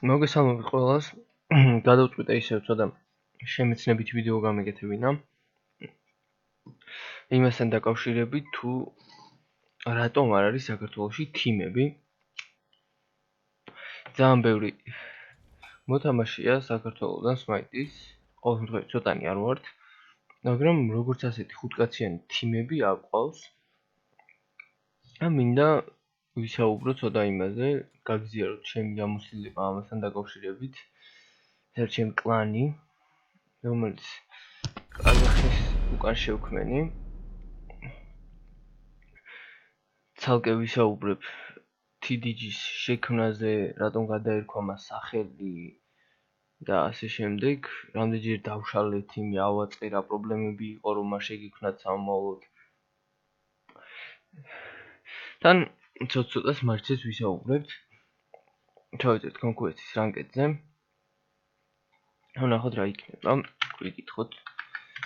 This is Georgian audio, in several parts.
მოგესალმებით ყველას. გადავწყვიტე ისევ ცოტა შემეცნებითი ვიდეო გამეკეთებინა. იმასთან დაკავშირებით თუ რატომ არ არის საქართველოში თიმები. ძალიან ბევრი მოთამაშეა საქართველოდან Smite-ის. ყოველ შემთხვევაში ცოტანი არ ვართ, მაგრამ როგორც ასეთი ხუთკაციანი თიმები აყვავს. და მინდა ვისაუბრო ცოტა იმაზე, გაგზიაროთ ჩემი ამოსილება ამასთან დაკავშირებით. ეს ჩემი კლანი, რომელიც ყაზახის უკან შევქმენი. ცალკე ვისაუბრებ TDG-ს შექმნაზე, რატომ გადაერქვა მას სახელი და ასე შემდეგ. რამდენჯერ დავშალე თიმი, ავაწყე, რა პრობლემები იყო, რომ მას შეგიქმნათ სამომავლოდ. თან ცოტას მარჩეს ვისაუბრებთ. ჩავეწერთ კონკურენციის რანკეტზე. ნახოთ რა იქნება. ვიკითხოთ,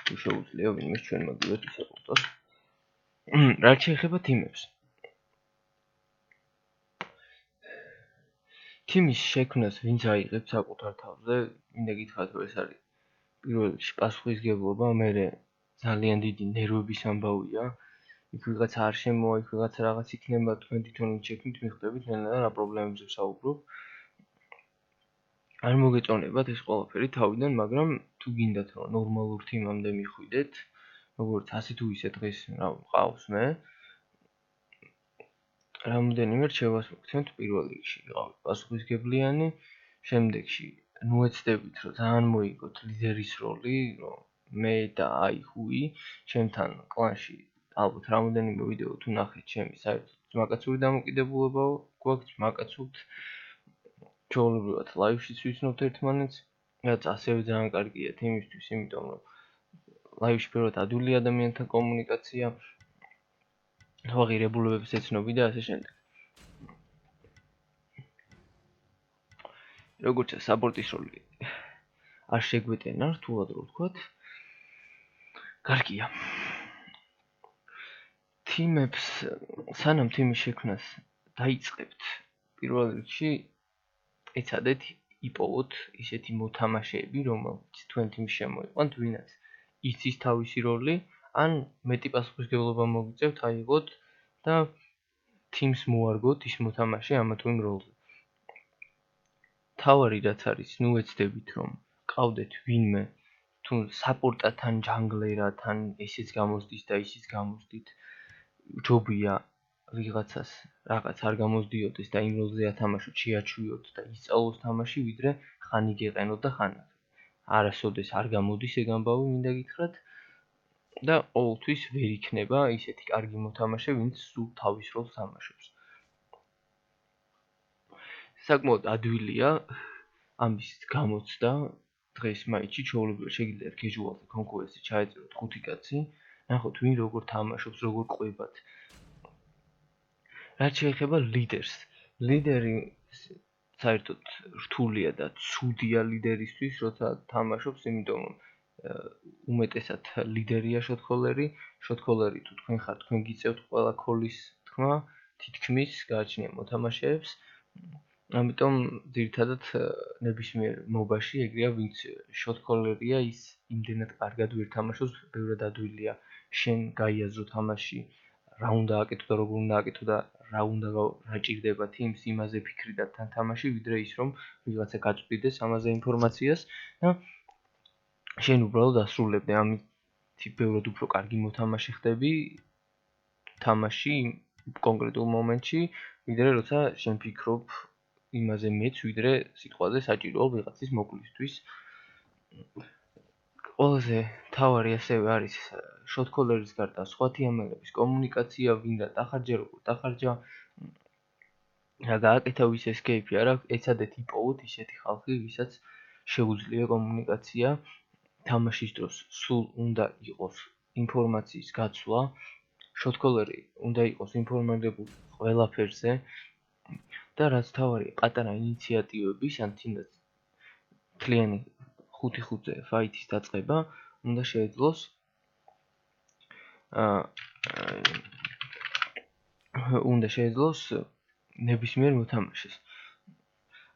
თუ შეუძლია ვინმე ჩვენ მოგივეთ ისე ყოფოს. რა შეიძლება თიმებს? თიმის შექმნას ვინც აიღებს საკუთარ თავზე, მინდა გითხრათ, რომ ეს არის პირველ რიგში პასუხისმგებლობა, მერე ძალიან დიდი ნერვების ამბავია. იქ ვიღაცა არ შემოვა, იქ ვიღაცა რაღაც იქნება, თქვენ თვითონ შექმნით, მიხვდებით, ნელა რა პრობლემებზე ვსაუბრობ. არ მოგეწონებათ ეს ყველაფერი თავიდან, მაგრამ თუ გინდათ რომ ნორმალურ თიმამდე მიხვიდეთ, როგორც ასე თუ ისე დღეს რა ვყავს მე, რამდენიმე რჩევას მოგცემთ. პირველ რიგში ვიყავით პასუხისმგებლიანი, შემდეგში ნუეცდებით, რომ ძალიან მოიგოთ ლიდერის როლი, რომ მე და აი ხუი ჩემთან კლანში ალბათ რამდენიმე ვიდეო თუ ნახეთ, ჩემი საერთოდ ძმაკაცური დამოკიდებულება გვაქვს, ძმაკაცობთ. ჩვეულებრივად ლაივშიც ვიცნობთ ერთმანეთს, რაც ასევე ძალიან კარგია თიმისთვის, იმიტომ რომ ლაივში პირველად ადვილი ადამიანთან კომუნიკაცია, ღირებულებებს ეცნობი და ასე შემდეგ. როგორც საპორტის როლი არ შეგვეტენა, რთულად რო ვთქვათ. კარგია. თიმებს, სანამ თიმის შექმნას დაიწყებთ, პირველ რიგში ეცადეთ იპოვოთ ისეთი მოთამაშეები, რომელთაც თქვენ თიმში შემოიყვანთ, ვინაც იცის თავისი როლი, ან მეტი პასუხისმგებლობა მოგიწევთ აიღოთ და თიმს მოარგოთ ის მოთამაშე ამა თუ იმ როლზე. თავარი რაც არის, ნუ ეცდებით რომ ყავდეთ ვინმე, თუ საპორტად თან ჯანგლერად, თან ესეც გამოსდის და ისიც გამოსდით. ჯობია ვიღაცას რაღაც არ გამოსდიოდეს და იმ როლზე ათამაშოთ, შეაჩვიოთ და ისწავლოს თამაში, ვიდრე ხანი გეყენოთ და ხანად. არასოდეს არ გამოდის ეგ ამბავი, მინდა გითხრათ. და ყოველთვის ვერ იქნება ისეთი კარგი მოთამაშე, ვინც სულ თავის როლს თამაშობს. საკმაოდ ადვილია ამის გამოცდა. დღეს მაიჩი ჩვეულებრივად შეგიძლიათ casual-ზე კონკურენცი ჩაეწეროთ 5 კაცი, ნახოთ ვინ როგორ თამაშობს, როგორ ყვებათ. რაც შეიძლება ლიდერს. ლიდერი საერთოდ რთულია და ცუდია ლიდერისთვის, როცა თამაშობს, იმიტომ რომ უმეტესად ლიდერია შოთქოლერი. შოთქოლერი თუ თქვენ ხართ, თქვენ გიწევთ ყველა ქოლის თქმა, თითქმის გააჩნია მოთამაშეებს. ამიტომ ძირითადად ნებისმიერ მობაში ეგრეა, ვინც შოთქოლერია, ის იმდენად კარგად ვერ თამაშობს, ბევრად ადვილია შენ გაიაზრო თამაში, რა უნდა აკეთო და როგორ უნდა აკეთო და რა უნდა რაჭირდება თიმს, იმაზე ფიქრი და თან თამაში, ვიდრე ის რომ ვიღაცა გაწვდიდეს ამაზე ინფორმაციას და შენ უბრალოდ ასრულებდე. ამით ბევრად უფრო კარგი მოთამაშე ხდები თამაში კონკრეტულ მომენტში, ვიდრე როცა შენ ფიქრობ იმაზე მეც, ვიდრე სიტყვაზე საჭიროა ვიღაცის მოკლისთვის. ყველაზე თავარი ასევე არის შოთქოლერის გარდა სხვა თამაშების კომუნიკაცია, ვინ რა დახარჯა, როგორ დახარჯა, რა გააკეთა, ვის escape არა, ეცადეთ იპოვოთ ისეთი ხალხი, ვისაც შეუძლია კომუნიკაცია. თამაშის დროს სულ უნდა იყოს ინფორმაციის გაცვლა, შოთქოლერი უნდა იყოს ინფორმირებული ყველაფერზე და რაც თავარია, პატარა ინიციატივების, ან თინდაც მთლიანი 5-5-ზე ფაითის დაწყება უნდა შეეძლოს ნებისმიერ მოთამაშეს.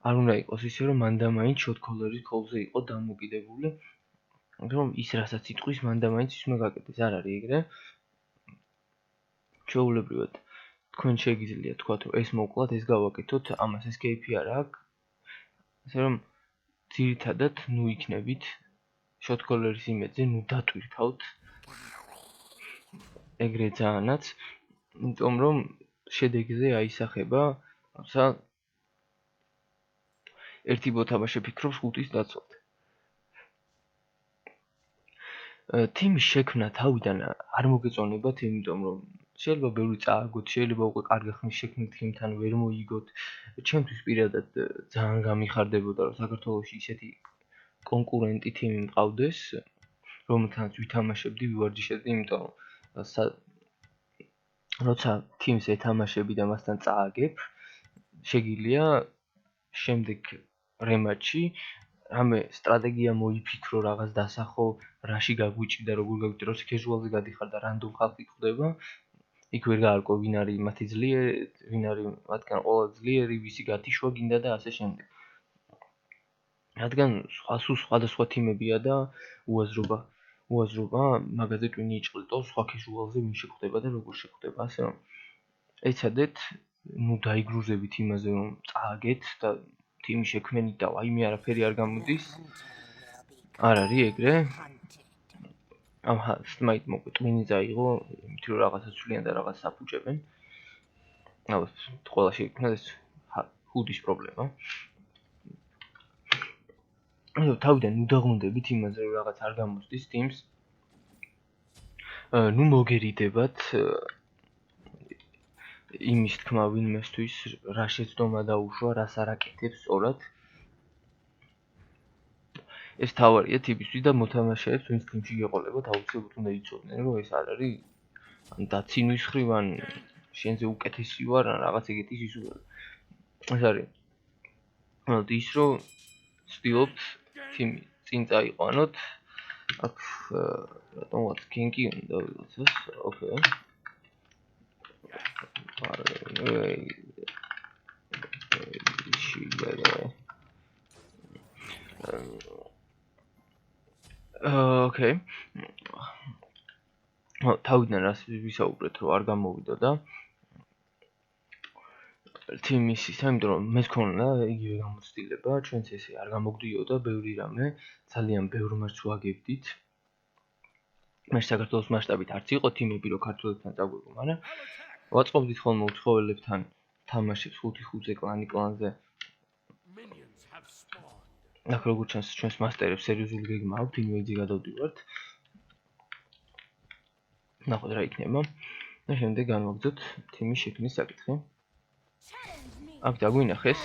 არ უნდა იყოს ისე, რომ მანდამაინც შოტქოლერის ქოლზე იყო დამოკიდებული, რომ ის რასაც იტყვის მანდამაინც ის უნდა გაკეთდეს, არ არის ეგრე. ჩვეულებრივად თქვენ შეგიძლიათ თქვათ, რომ ეს მოვკლათ, ეს გავაკეთოთ, ამას escape არ აქვს. ასე რომ ძირითადად იქნებით შოტქოლერის იმედზე, დატვირთავთ. ეგრე ძალიანაც, იმიტომ რომ შედეგზე აისახება, როცა ერთი ბოთაბა შეფიქრობს 5-ის დაცვად. თიმის შექმნა თავიდან არ მოგეწონებათ, იმიტომ რომ შეიძლება ბევრი წააგოთ, შეიძლება უკვე კარგი ხნის შექმნით თიმთან ვერ მოიგოთ. ჩემთვის პირადად ძალიან გამიხარდებოდა, რომ საქართველოში ისეთი კონკურენტი თიმი მყავდეს, რომელთანაც ვითამაშებდი, ვივარჯიშებდი, იმიტომ რომ როცა თიმს ეთამაშები და მასთან წააგებ, შეგიძლია შემდეგ რემატჩი რამე სტრატეგია მოიფიქრო, რაღაც დასახო, რაში გაგვიჭირდა, როგორ გაგვიჭირდა, როცა casual-ზე გადიხარ და random ხალხი გვხვდება, იქ ვერ გაარკვევ ვინ არის მათი ძლიერი, ვინ არის მათგან ყველა ძლიერი, ვისი გათიშვა გინდა და ასე შემდეგ. რადგან სხვადასხვა თიმებია და უაზრობა მაგაზე ტვინი იჭრილტო, სხვა casual-ზე ვინ შეხვდება და როგორ შეხვდება, ასე რომ ეცადეთ, დაიგრუზებით იმაზე, რომ წააგეთ და თიმი შექმენით და ვაიმე არაფერი არ გამოდის. არ არის ეგრე. სტმაით მოკლედ ტვინი წაიღო, იმიტომ რომ რაღაცა ცვლიან და რაღაცა აფუჭებენ. ალბათ ყველა შეიქმნა ეს ჰუდის პრობლემა. თავიდან დაღუნდებით იმაზე, რომ რაღაც არ გამოსდის თიმს. მოგერიდებათ იმის თქმა ვინმესთვის, რა შეცდომა დაუშვა, რას არ აკეთებს სწორად. ეს თავარია თიმისთვის და მოთამაშეებს, ვინც თიმში ეყოლებათ, აუცილებლად უნდა იცოდნენ, რომ ეს არ არის ან დაცინვის ხრივ, ან შენზე უკეთესი ვარ, ან რაღაც ეგეთი სიზუსტე. ეს არის. ის რომ ვცდილობთ თიმი წინ წაიყვანოთ. აქ რატომღაც კინკი უნდა ვიღაცას. ოკეი. ოკეი. თავიდან რას ვისაუბრეთ, რომ არ გამოვიდა და თიმის ისე, იმიტომ რომ მე მქონდა იგივე გამოცდილება, ჩვენც ესე არ გამოგვდიოდა ბევრი რამე, ძალიან ბევრ მარტს ვაგებდით. მე საქართველოს მასშტაბით არც იყო თიმები, რომ ქართველებთან წაგვიგო, მაგრამ ვაწყობდით ხოლმე უცხოელებთან თამაშებს 5-5-ზე კლანზე. აქ როგორც ჩანს, ჩვენს მასტერებს სერიოზული გეგმა აქვთ, ინვეიძი გადავდივართ. ნახოთ რა იქნება. და შემდეგ განვაგრძოთ თიმის შექმნის საკითხი. აქ დაგვინახეს.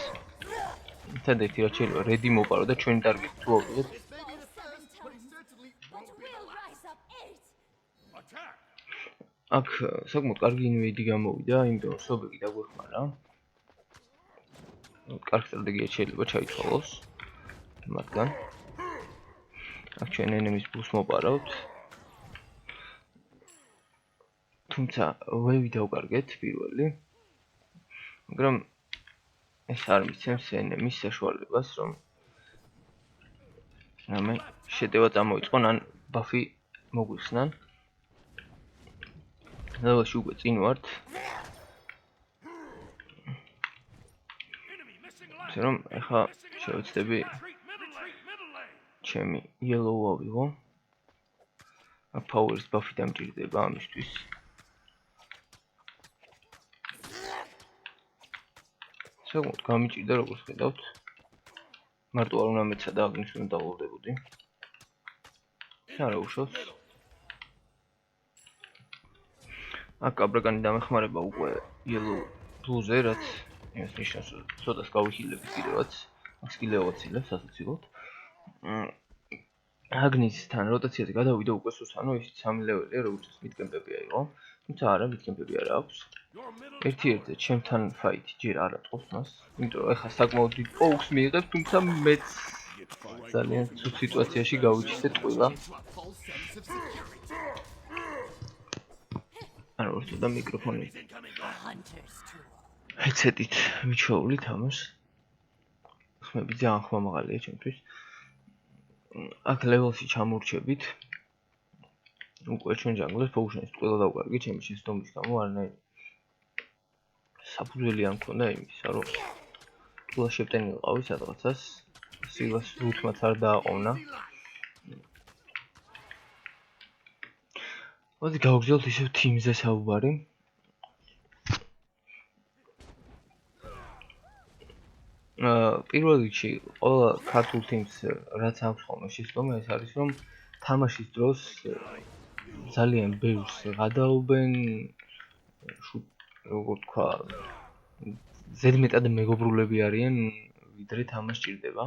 ერთადერთი რაც შეიძლება რედი მოპარო და ჩვენი ტარგეტი თუ ავიღოთ. აქ საკმაოდ კარგი ინვეიდი გამოვიდა, იმიტომ რომ სობეგი დაგვეხმარა. კარგი სტრატეგია შეიძლება ჩაითვალოს მათგან. აქ ჩვენ ენემის ბუს მოპარავთ. თუმცა ვევი დავკარგეთ პირველი. მაგრამ ეს არ მიცემს ენემის საშუალებას, რომ რამე შეტევა წამოიწყონ ან ბაფი მოგვიხსნან. ლეველში უკვე წინ ვართ. ასე რომ ეხლა შევეცდები ჩემი yellow ავიღო. აქ powers buff-ი დამჭირდება ამისთვის. საკმაოდ გამიჭირდა, როგორც ხედავთ. მარტო არ უნდა მეცადა აღნიშნულ უნდა დავოლდებოდი. არა უშავს. აქ კაბრაკანი დამეხმარება უკვე yellow blue-ზე, რაც იმას ნიშნავს, რომ ცოტას გავიხილებ კიდევაც. აქ სკილი ავაცილებს ასოციროთ. აგნისთან როტაციაზე გადავიდა უკვე სუსანო, ისიც 3 ლეველია, როგორც მიდკემპებია იყო. თუმცა არა, მიდკემპები არ აქვს. ერთ-ერთი ჩემთან ფაითი ჯერ არ ატყობს მას, იმიტომ რომ ეხლა საკმაოდ დიდ პოუქს მიიღებ, თუმცა მეც ძალიან ცუდ სიტუაციაში გავიჩინე ტყუილა. არა, უშუალოდ მიკროფონი. headset-ით მიჩვეული თამაშს. ხმები ძალიან ხმამაღალია ჩემთვის. აქ ლეველში ჩამორჩებით. უკვე ჩვენ ჯანგლებს ფოუშენს ყველა დავკარგე ჩემი შეცდომის გამო არანაირი საფუძველი არ მქონდა იმისა, რომ ყველა შეპტენილყავი სადღაცას სილას რუთმაც არ დააყოვნა. მოდი გავგზავნოთ ისევ თიმზე საუბარი. პირველ რიგში ყველა ქართულ თიმს რაც აქვს ხოლმე შეცდომა ეს არის რომ თამაშის დროს ძალიან ბევრს გადაობენ როგორ თქვა ზედმეტად მეგობრულები არიან ვიდრე თამაში ჭირდება.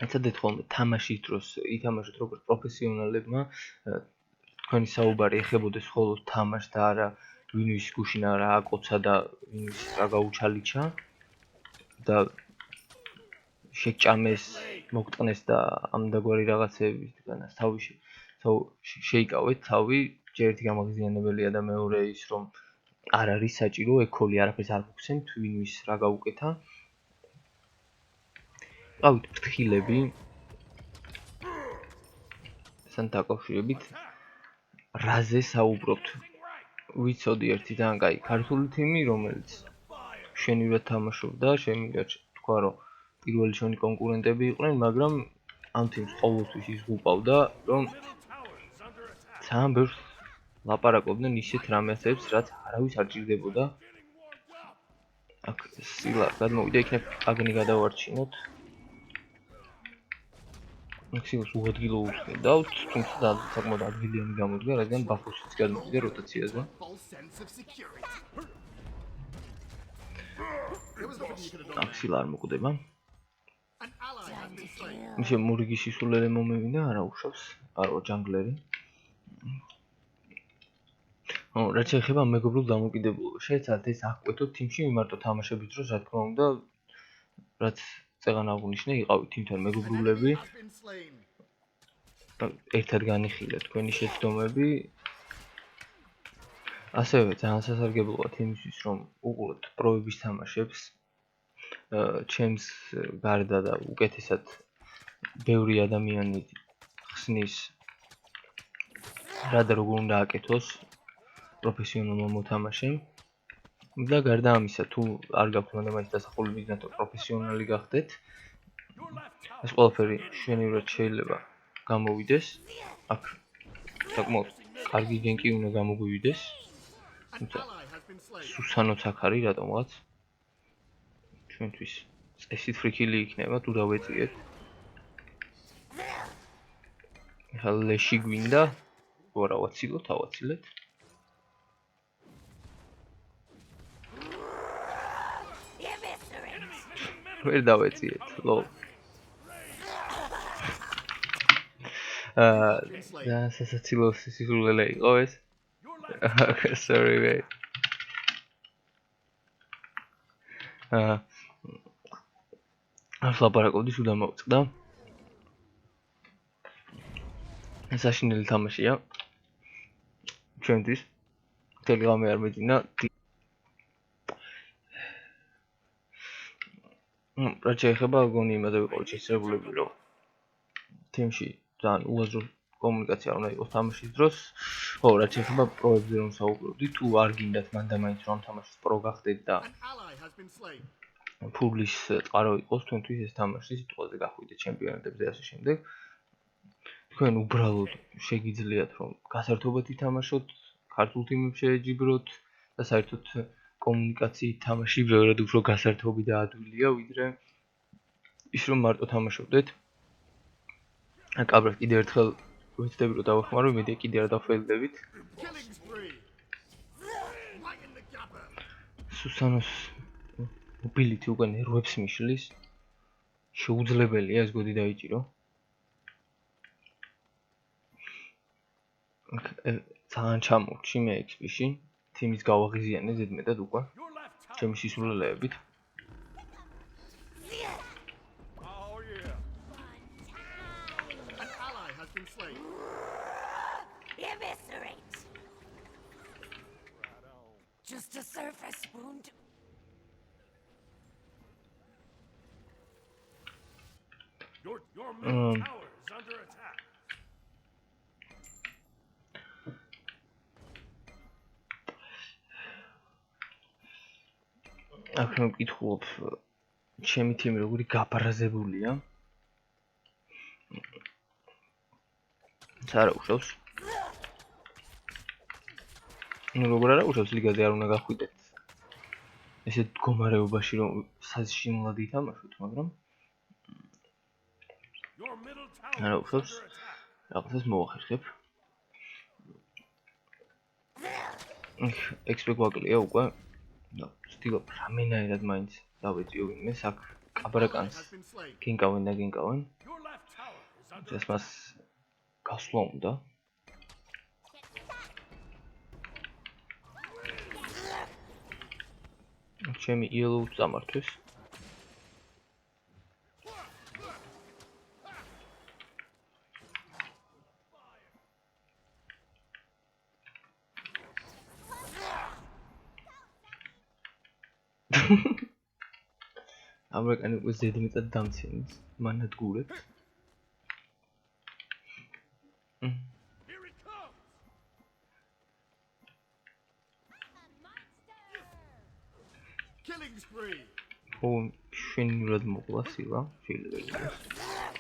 ეცადეთ ხოლმე თამაშის დროს ითამაშოთ როგორც პროფესიონალებმა თქვენი საუბარი ეხებოდეს მხოლოდ თამაშს და არა ვინვის გუშინა რა აკოცა და ვინვის რა გაუჩალიჩა და შეჭამეს, მოგწყნეს და ამდაგვარი რაღაცებისგანაც თავი შეიკავეთ თავი, ჯერ ერთი გამაღიზიანებელია და მეორე ის რომ არ არის საჭირო ეკოლი არაფერს არ მოგცემთ ვინვის რა გაუკეთა. ყავით ფრთხილები სან დაკავშირებით რაზე საუბრობთ. ვიცოდი ერთი ძალიან კაი ქართული თიმი, რომელიც შენივრად თამაშობდა, შემიძლია თქვა რომ პირველი ჩვენი კონკურენტები იყვნენ, მაგრამ ამ თიმს ყოველთვის ის გუყავდა, რომ ძალიან ბევრს ლაპარაკობდნენ ისეთ რამეებს, რაც არავის არ ჭირდებოდა. აქ სილა გადმოვიდა, იქნებ აგნი გადავარჩინოთ. აქ სილას უადგილო უსყიდავთ, თუმცა საკმაოდ ადვილიანი გამოდგა, რადგან ბაფოსიც გადმოვიდა როტაციაზე. აქ სილა არ მოკვდება. ისე მურგი სისულელე მომევიდა, არა უშავს, არო ჯანგლერი. რაც შეეხება მეგობრულ დამოკიდებულებას, შეეცადეთ ეს აღკვეთოთ თიმში მიმართო თამაშების დროს, რა თქმა უნდა, რაც წეგან აღნიშნე, იყავით თიმთან მეგობრულები. ერთად განიხილეთ თქვენი შეცდომები. ასევე ძალიან სასარგებლოა თიმისთვის, რომ უყუროთ პროების თამაშებს. ჩემს გარდა და უკეთესად ბევრი ადამიანი ხსნის რა და როგორ უნდა აკეთოს პროფესიონალმა მოთამაშემ. და გარდა ამისა, თუ არ გაქვთ მანდ დასახული მიზნად პროფესიონალი გახდეთ, ეს ყველაფერი შენივრად შეიძლება გამოვიდეს. აქ საკმაოდ კარგი გენკი უნდა გამოგვივიდეს. სუსანოც აქ არის რატომღაც. ჩვენთვის წესით ფრიქილი იქნება თუ დავეწიეთ. ახლა ლეში გვინდა, ვარა ვაცილოთ, ავაცილეთ. ვერ დავეწიეთ, ლოლ. სასაცილო სისულელე იყო ეს. Sorry, mate. ლაპარაკობდი, სულ დამოვწყდა. საშინელი თამაშია. ჩვენთვის. მთელი ღამე არ მეძინა. რაც შეეხება გონი იმაზე ვიყავით შესაძლებლები, რომ თიმში ძალიან უაზრო კომუნიკაცია უნდა იყოს თამაშის დროს. ხო, რაც შეეხება პროებზე რომ საუბრობდით, თუ არ გინდათ მანდ-მაინც რომ თამაშის პრო გახდეთ და ფულის წყარო იყოს თქვენთვის ეს თამაში სიტყვაზე გახვიდეთ ჩემპიონატებზე ასე შემდეგ. თქვენ უბრალოდ შეგიძლიათ რომ გასართობად ითამაშოთ, ქართულ თიმებს შეეჯიბროთ და საერთოდ კომუნიკაციით თამაში ბევრად უფრო გასართობი და ადვილია ვიდრე ის რომ მარტო თამაშობდეთ. აკაბრად კიდევ ერთხელ ვეცდები რომ დავახმარო, იმედია კიდე არ დავფეილდებით. სუსანოს მობილითი უკვე ნერვებს მიშლის. შეუძლებელია ეს გოდი დაიჭირო. ძალიან ჩამორჩი მე XP-ში. თიმის გავაღიზიანე ზედმეტად უკვე. ჩემი სისულელეებით. Just a surface wound. Your middle tower is under attack. აქ მე ვკითხულობ ჩემი თემი როგორი გაბრაზებულია. არა უშავს. ნუ როგორ არა უშავს ლიგაზე არ უნდა გახვიდეთ. ესე მდგომარეობაში რომ საშინლად ითამაშოთ, მაგრამ Your middle tower არა is უშავს. under attack. რაღაცას მოვახერხებ. ექსპე გვაკლია უკვე. და ვცდილობ რამენაირად მაინც დავეწიო ვინმე აქ კაბრაკანს გინკავენ და გინკავენ. Your left tower is under ეს მას გასვლა უნდა. ჩემი იელოუს წამართვეს. ამერიკანი უკვე ზედმეტად დამცინებს მანადგურებს. Here it comes. Killing spree. ო შვენივრად მოკლა სილა შეიძლება იყოს.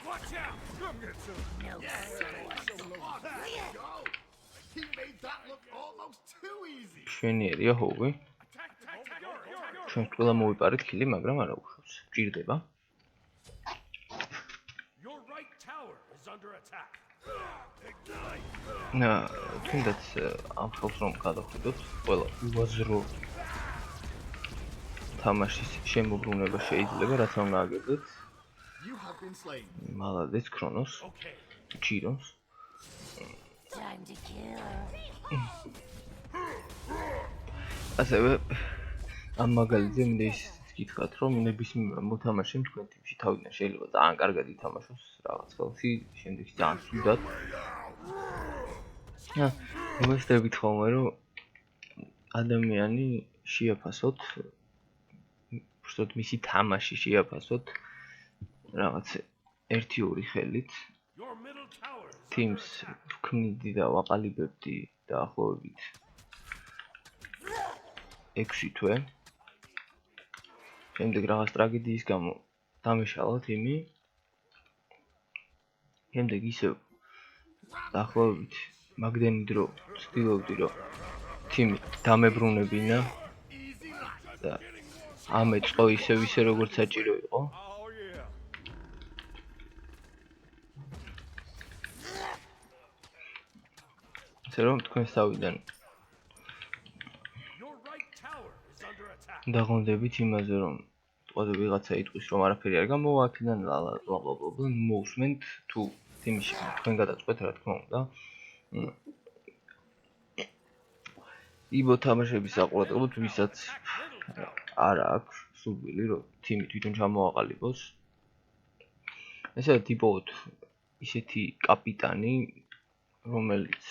Watch out. Come get some. He made that look almost too easy. შვენიერია ჰოვი. Attack, attack, attack. ჩვენ ყველა მოვიპარეთ ქილი, მაგრამ არა უშავს. ჭირდება. Your right tower is under attack. თუნდაც ამ ხელს რომ გადავხედოთ, ყველა უაზრო თამაშის შემოbrunება შეიძლება, რაც უნდა აგებდეთ. You have been slain. მალადეს ქრონოს, Okay. ჩირონს. Time to kill. ასევე ამ მაგალითზე მინდა ისიც გითხრათ, რომ ნებისმიერ მოთამაშემ თქვენ ტიმში თავიდან შეიძლება ძალიან კარგად ითამაშოს რაღაც ხელში, შემდეგში ძალიან ცუდად. მოვესწრებით ხოლმე, რომ ადამიანი შეაფასოთ, უბრალოდ მისი თამაში შეაფასოთ რაღაც 1-2 ხელით. Your middle tower is Teams ვქმნიდი და ვაყალიბებდი დაახლოებით 6 თვე. შემდეგ რაღაც ტრაგედიის გამო დამეშალა თიმი. შემდეგ ისევ დაახლოებით მაგდენი დრო ვცდილობდი რომ თიმი დამებრუნებინა და ამეწყო ისევ ისე როგორც საჭირო იყო. Oh yeah. ასე რომ თქვენს თავიდან Your right tower is under attack. დაღონდებით იმაზე რომ თქვა ვიღაცა იტყვის რომ არაფერი არ გამოვა აქედან მოусმენთ თუ თიმში თქვენ გადაწყვეტ რა თქმა უნდა. იბო თამაშების საყურადღებოდ ვისაც არ აქვს სურვილი რომ თიმი თვითონ ჩამოაყალიბოს. ესე ტიპოთ ისეთი კაპიტანი რომელიც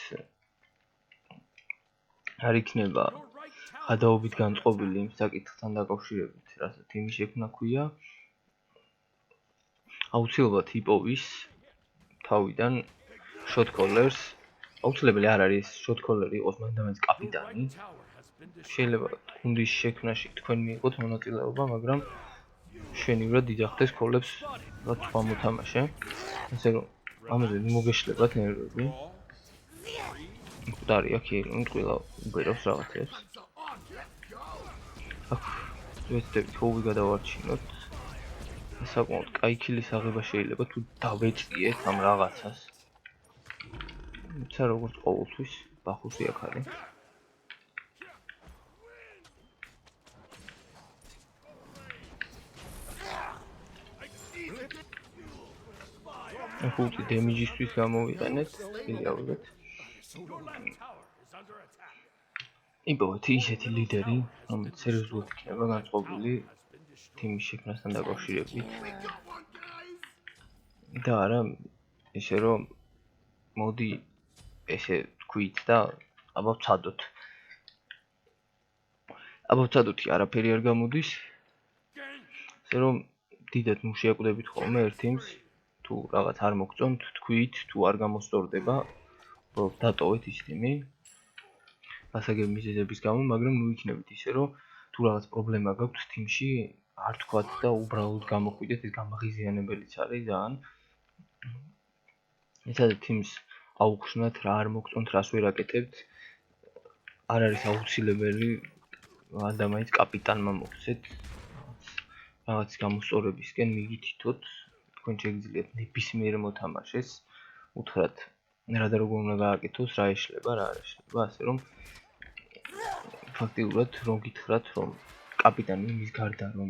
არ იქნება Your right tower. გადაობით განწყობილი იმ საკითხთან დაკავშირებით, რასაც თიმი შექმნა ქვია. აუცილებლად იპოვის თავიდან shot-callers. აუცილებელი არ არის shot-caller იყოს მანდამაც Your კაპიტანი. right tower has been destroyed. შეიძლება გუნდის შექმნაში თქვენ მიიღოთ მონაწილეობა, მაგრამ შვენივრად დიახდეს კოლებს რაც სხვა მოთამაშე. ასე რომ ამაზე მოგეშლებათ ნერვები. მკვდარია ქირი, ყველა უბერავს რაღაცებს. So on, let's go. აქ ვეცდებით ჰოვი გადავარჩინოთ. საკმაოდ კაი ქილის აღება შეიძლება თუ დავეწიეთ ამ რაღაცას. ცა როგორც ყოველთვის ბახუსი აქ არის. ახლა დემიჯისთვის გამოვიყენეთ, ილიავდეთ. Your left tower is under attack. იპოვეთ ისეთი ლიდერი, რომელიც სერიოზულად იქნება განწყობილი თიმის შექმნასთან დაკავშირებით. Got one, guys. და არა ესე რომ მოდი ესე თქვით და აბა ვცადოთ. აბა ვცადოთ არაფერი არ გამოდის. Gang. ესე რომ დიდად მუშიაკვდებით ხოლმე ერთ თიმს. თუ რაღაც არ მოგწონთ, თქვით, თუ არ გამოსწორდება, უბრალოდ დატოვეთ ის თემი. გასაგები მიზეზების გამო, მაგრამ ნუ იქნებით ისე, რომ თუ რაღაც პრობლემა გაქვთ თიმში, არ თქვათ და უბრალოდ გამოხვიდეთ, ეს გამაღიზიანებელიც არის ძალიან. ეცადეთ თიმს აუხსნათ, რა არ მოგწონთ, რას ვერ აკეთებთ. არ არის აუცილებელი და მაინც კაპიტანმა მოგცეთ. რაღაც გამოსწორებისკენ მიგითითოთ, თქვენ შეგიძლიათ ნებისმიერ მოთამაშეს უთხრათ, რა და როგორ უნდა გააკეთოს, რა ეშლება, რა არ ეშლება, ასე რომ ფაქტიურად რომ გითხრათ, რომ კაპიტანი იმის გარდა რომ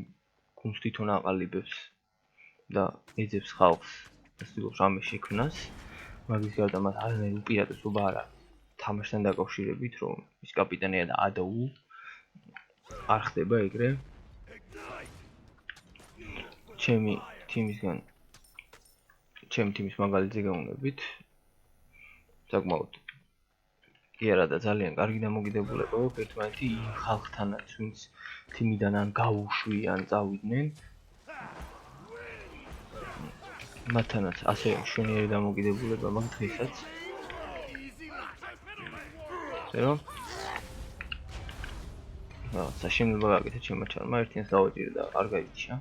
გუნდს თვითონ აყალიბებს და ეძებს ხალხს და ცდილობს რამე შექმნას, მაგის გარდა მას არანაირი უპირატესობა არ აქვს თამაშთან დაკავშირებით, რომ ის კაპიტანია და ადაუ არ ხდება ეგრე. ჩემი თიმის მაგალითზე გავუნებით. საკმაოდ კი არა და ძალიან კარგი დამოკიდებულება აქვს ერთმანეთი იმ ხალხთანაც, ვინც თიმიდან ან გაუშვიან, წავიდნენ. მათთანაც ასე მშვენიერი დამოკიდებულება მაქვს დღესაც. ზერო. რაღაცა შემიძლია გააკეთეთ ჩემმა ჩარმა, ერთიანს დავაჭირდა, არ გაიჩა.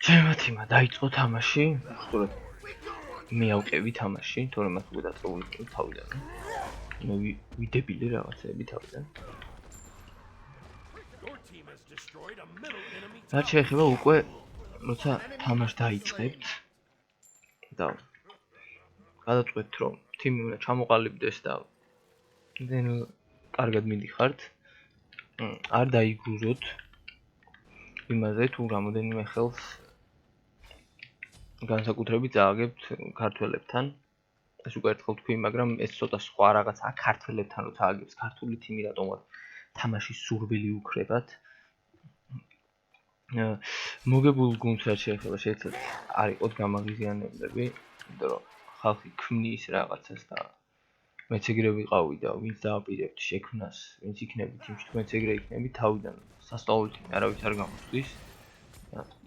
ჩემმა თიმა დაიწყო თამაში, უსტურად მე ავყევი თამაში, თორემ მას უკვე დაწყებული იყო თავიდან. მე ვიდებილი რაღაცეები თავიდან. Your team has destroyed a middle enemy რაც შეეხება უკვე როცა თამაში დაიწყებთ და გადაწყვეტთ რომ თიმი უნდა ჩამოყალიბდეს და then კარგად მიდიხართ, არ დაიგრუზოთ იმაზე თუ რამოდენიმე ხელს განსაკუთრებით წააგებთ ქართველებთან. ეს უკვე ერთხელ თქვი, მაგრამ ეს ცოტა სხვა რაღაცაა ქართველებთან როცა აგებს ქართული თიმი რატომღაც თამაშის სურვილი უქრებათ. მოგებულ გუნდს რაც შეეხება შეიძლება არ იყოთ გამაღიზიანებლები, იმიტომ რომ ხალხი ქმნის რაღაცას და მეც ეგრე ვიყავი და ვინც დააპირებთ შექმნას, ვინც იქნებით თიმში, თქვენც ეგრე იქნებით თავიდან სასწავლო თიმი არავის არ გამოსვლის.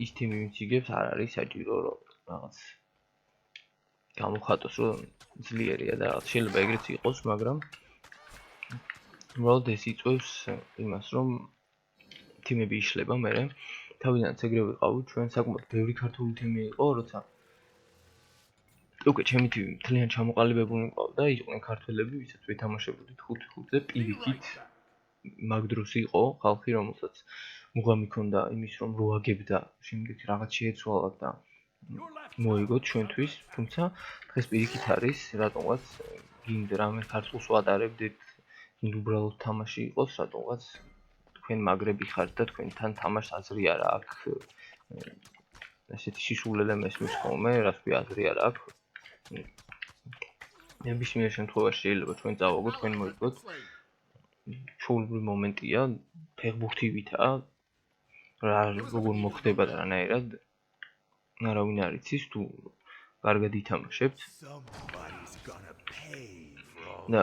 ის თიმი ვინც იგებს არ არის საჭირო რომ რაღაც გამოხატოს რომ ძლიერია და რაღაც შეიძლება ეგრეც იყოს, მაგრამ უბრალოდ ეს იწვევს იმას რომ თიმები იშლება მერე. თავიდანაც ეგრე ვიყავით, ჩვენ საკმაოდ ბევრი ქართული თიმი იყო, როცა უკვე ჩემი თიმი მთლიან ჩამოყალიბებული მყავდა, იყვნენ ქართველები, ვისაც ვეთამაშებოდით 5-5-ზე პირიქით. მაგ დროს იყო ხალხი, რომელსაც მუღამი ჰქონდა იმის რომ რო აგებდა, შემდეგ რაღაც შეეცვალათ და მოიგოთ ჩვენთვის, თუმცა დღეს პირიქით არის, რატომღაც გინდ რამე ქართულს ვატარებდით, გინდ უბრალოდ თამაში იყოს, რატომღაც თქვენ მაგრები ხართ და თქვენთან თამაშს აზრი არ აქვს. ესეთი შიშულელე მესმის ხოლმე, რაც ქვია აზრი არ აქვს. ნებისმიერ შემთხვევაში შეიძლება ჩვენ წავაგოთ, თქვენ მოიგოთ. ჩვეულებრივი მომენტია, ფეხბურთივითაა, როგორ მოხდება და რანაირად არავინ არ იცის, თუ კარგად ითამაშებთ. და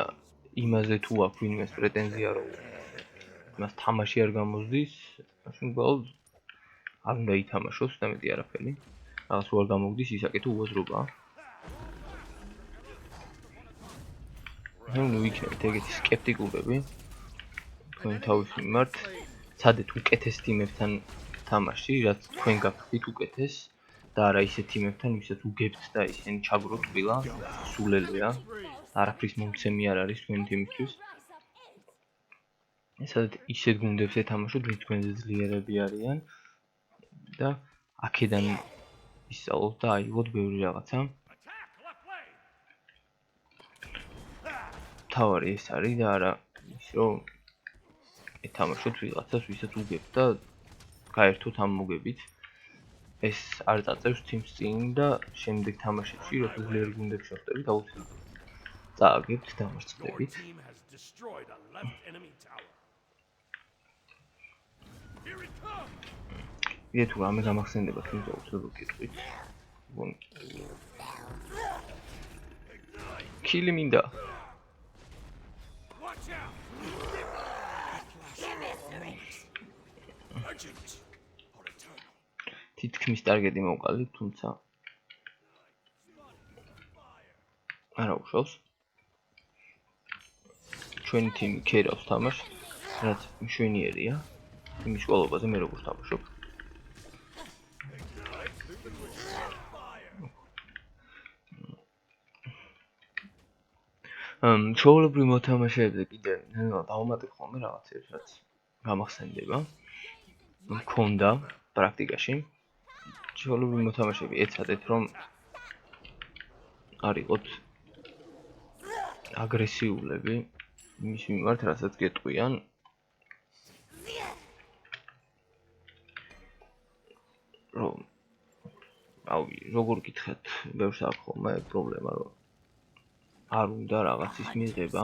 იმაზე თუ აქვს ვინმეს პრეტენზია, რომ მას თამაში არ გამოსდის, მაშინ უბრალოდ არ უნდა ითამაშოს და მეტი არაფერი. რაღაც რო არ გამოგდის, ის აკეთო უაზრობაა. ნუ იქნებით ეგეთი სკეპტიკურები თქვენ თავის მიმართ, ცადეთ უკეთეს თიმებთან თამაში, რაც თქვენ გაგხდით უკეთეს და არა ისეთ თიმებთან, ვისაც უგებთ და ისინი ჩაგროთ ყვილა, სულელია. არაფრის მომცემი არ არის თქვენი თიმისთვის. ესადეთ ისეთ გუნდებს ეთამაშოთ, ვინც თქვენზე ძლიერები არიან და აქედან ისწავლოთ და აიღოთ ბევრი რაღაცა. თავარი ეს არის და არა ის რომ ეთამაშოთ ვიღაცას, ვისაც უგებთ და გაერთოთ ამ მოგებით. ეს არ წაწევს თიმს წინ და შემდეგ თამაშებში, როცა ძლიერ გუნდებს შეხვდებით, აუცილებლად წააგებთ, დამარცხდებით. იდე თუ რამე გამახსენდება თუმცა აუცილებლად გეტყვით. ქილი მინდა. თითქმის ტარგეტი მოვყალიბ, თუმცა არა უშავს. ჩვენი თიმი ქერავს თამაშს, რაც მშვენიერია. იმის ყოლობაზე მე როგორ თამაშობ. ჩვეულებრივ მოთამაშეებზე კიდე დავუმატებ ხოლმე რაღაცებს, რაც გამახსენდება. მქონდა პრაქტიკაში. ჩვეულებრივ მოთამაშეები ეცადეთ, რომ არ იყოთ აგრესიულები იმის მიმართ, რასაც გეტყვიან. რომ რავი, როგორ გითხეთ, ბევრს აქვს ხოლმე პრობლემა, რომ არ უნდა რაღაცის მიღება.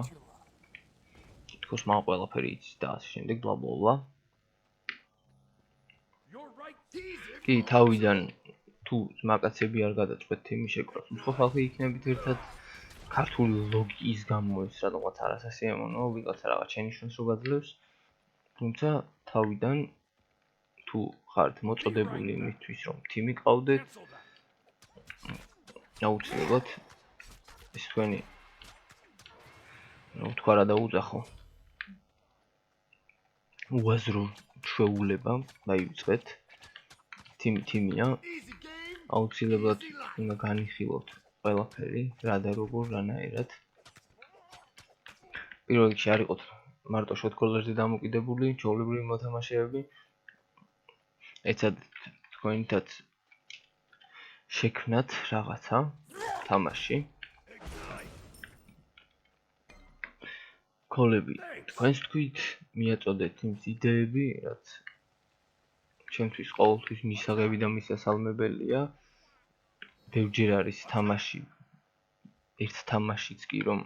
თქოს მან ყველაფერი იცის და ასე შემდეგ ბლა-ბლა-ბლა. You're right. კი, თავიდან თუ მაკაცები არ გადაწყვეტ თემის შეკრას, უცხო ხალხი იქნებით ერთად ქართული ლოგიკის გამო ეს რაღაც არასასიამოვნო, ვიღაცა რაღაც შენიშვნას რო გაძლევს. თუმცა თავიდან თუ ხართ მოწოდებული იმისთვის, რომ თიმი ყავდეთ, Cancel that. აუცილებლად ეს თქვენი რა ვთქვა რა დაუძახო. უაზრო ჩვეულება დაივიწყეთ. თიმია, Easy game. აუცილებლად უნდა განიხილოთ ყველაფერი, რა და როგორ, რანაირად. პირველ რიგში არ იყოთ მარტო შოტ-კოლერზე დამოკიდებული, ჩვეულებრივი მოთამაშეები. ეცადეთ თქვენითაც შექმნათ რაღაცა თამაში. კოლები, თქვენს თქვით, მიაწოდეთ იმ იდეები, რაც ჩემთვის ყოველთვის მისაღები და მისასალმებელია. ბევრჯერ არის თამაში, ერთ თამაშიც კი, რომ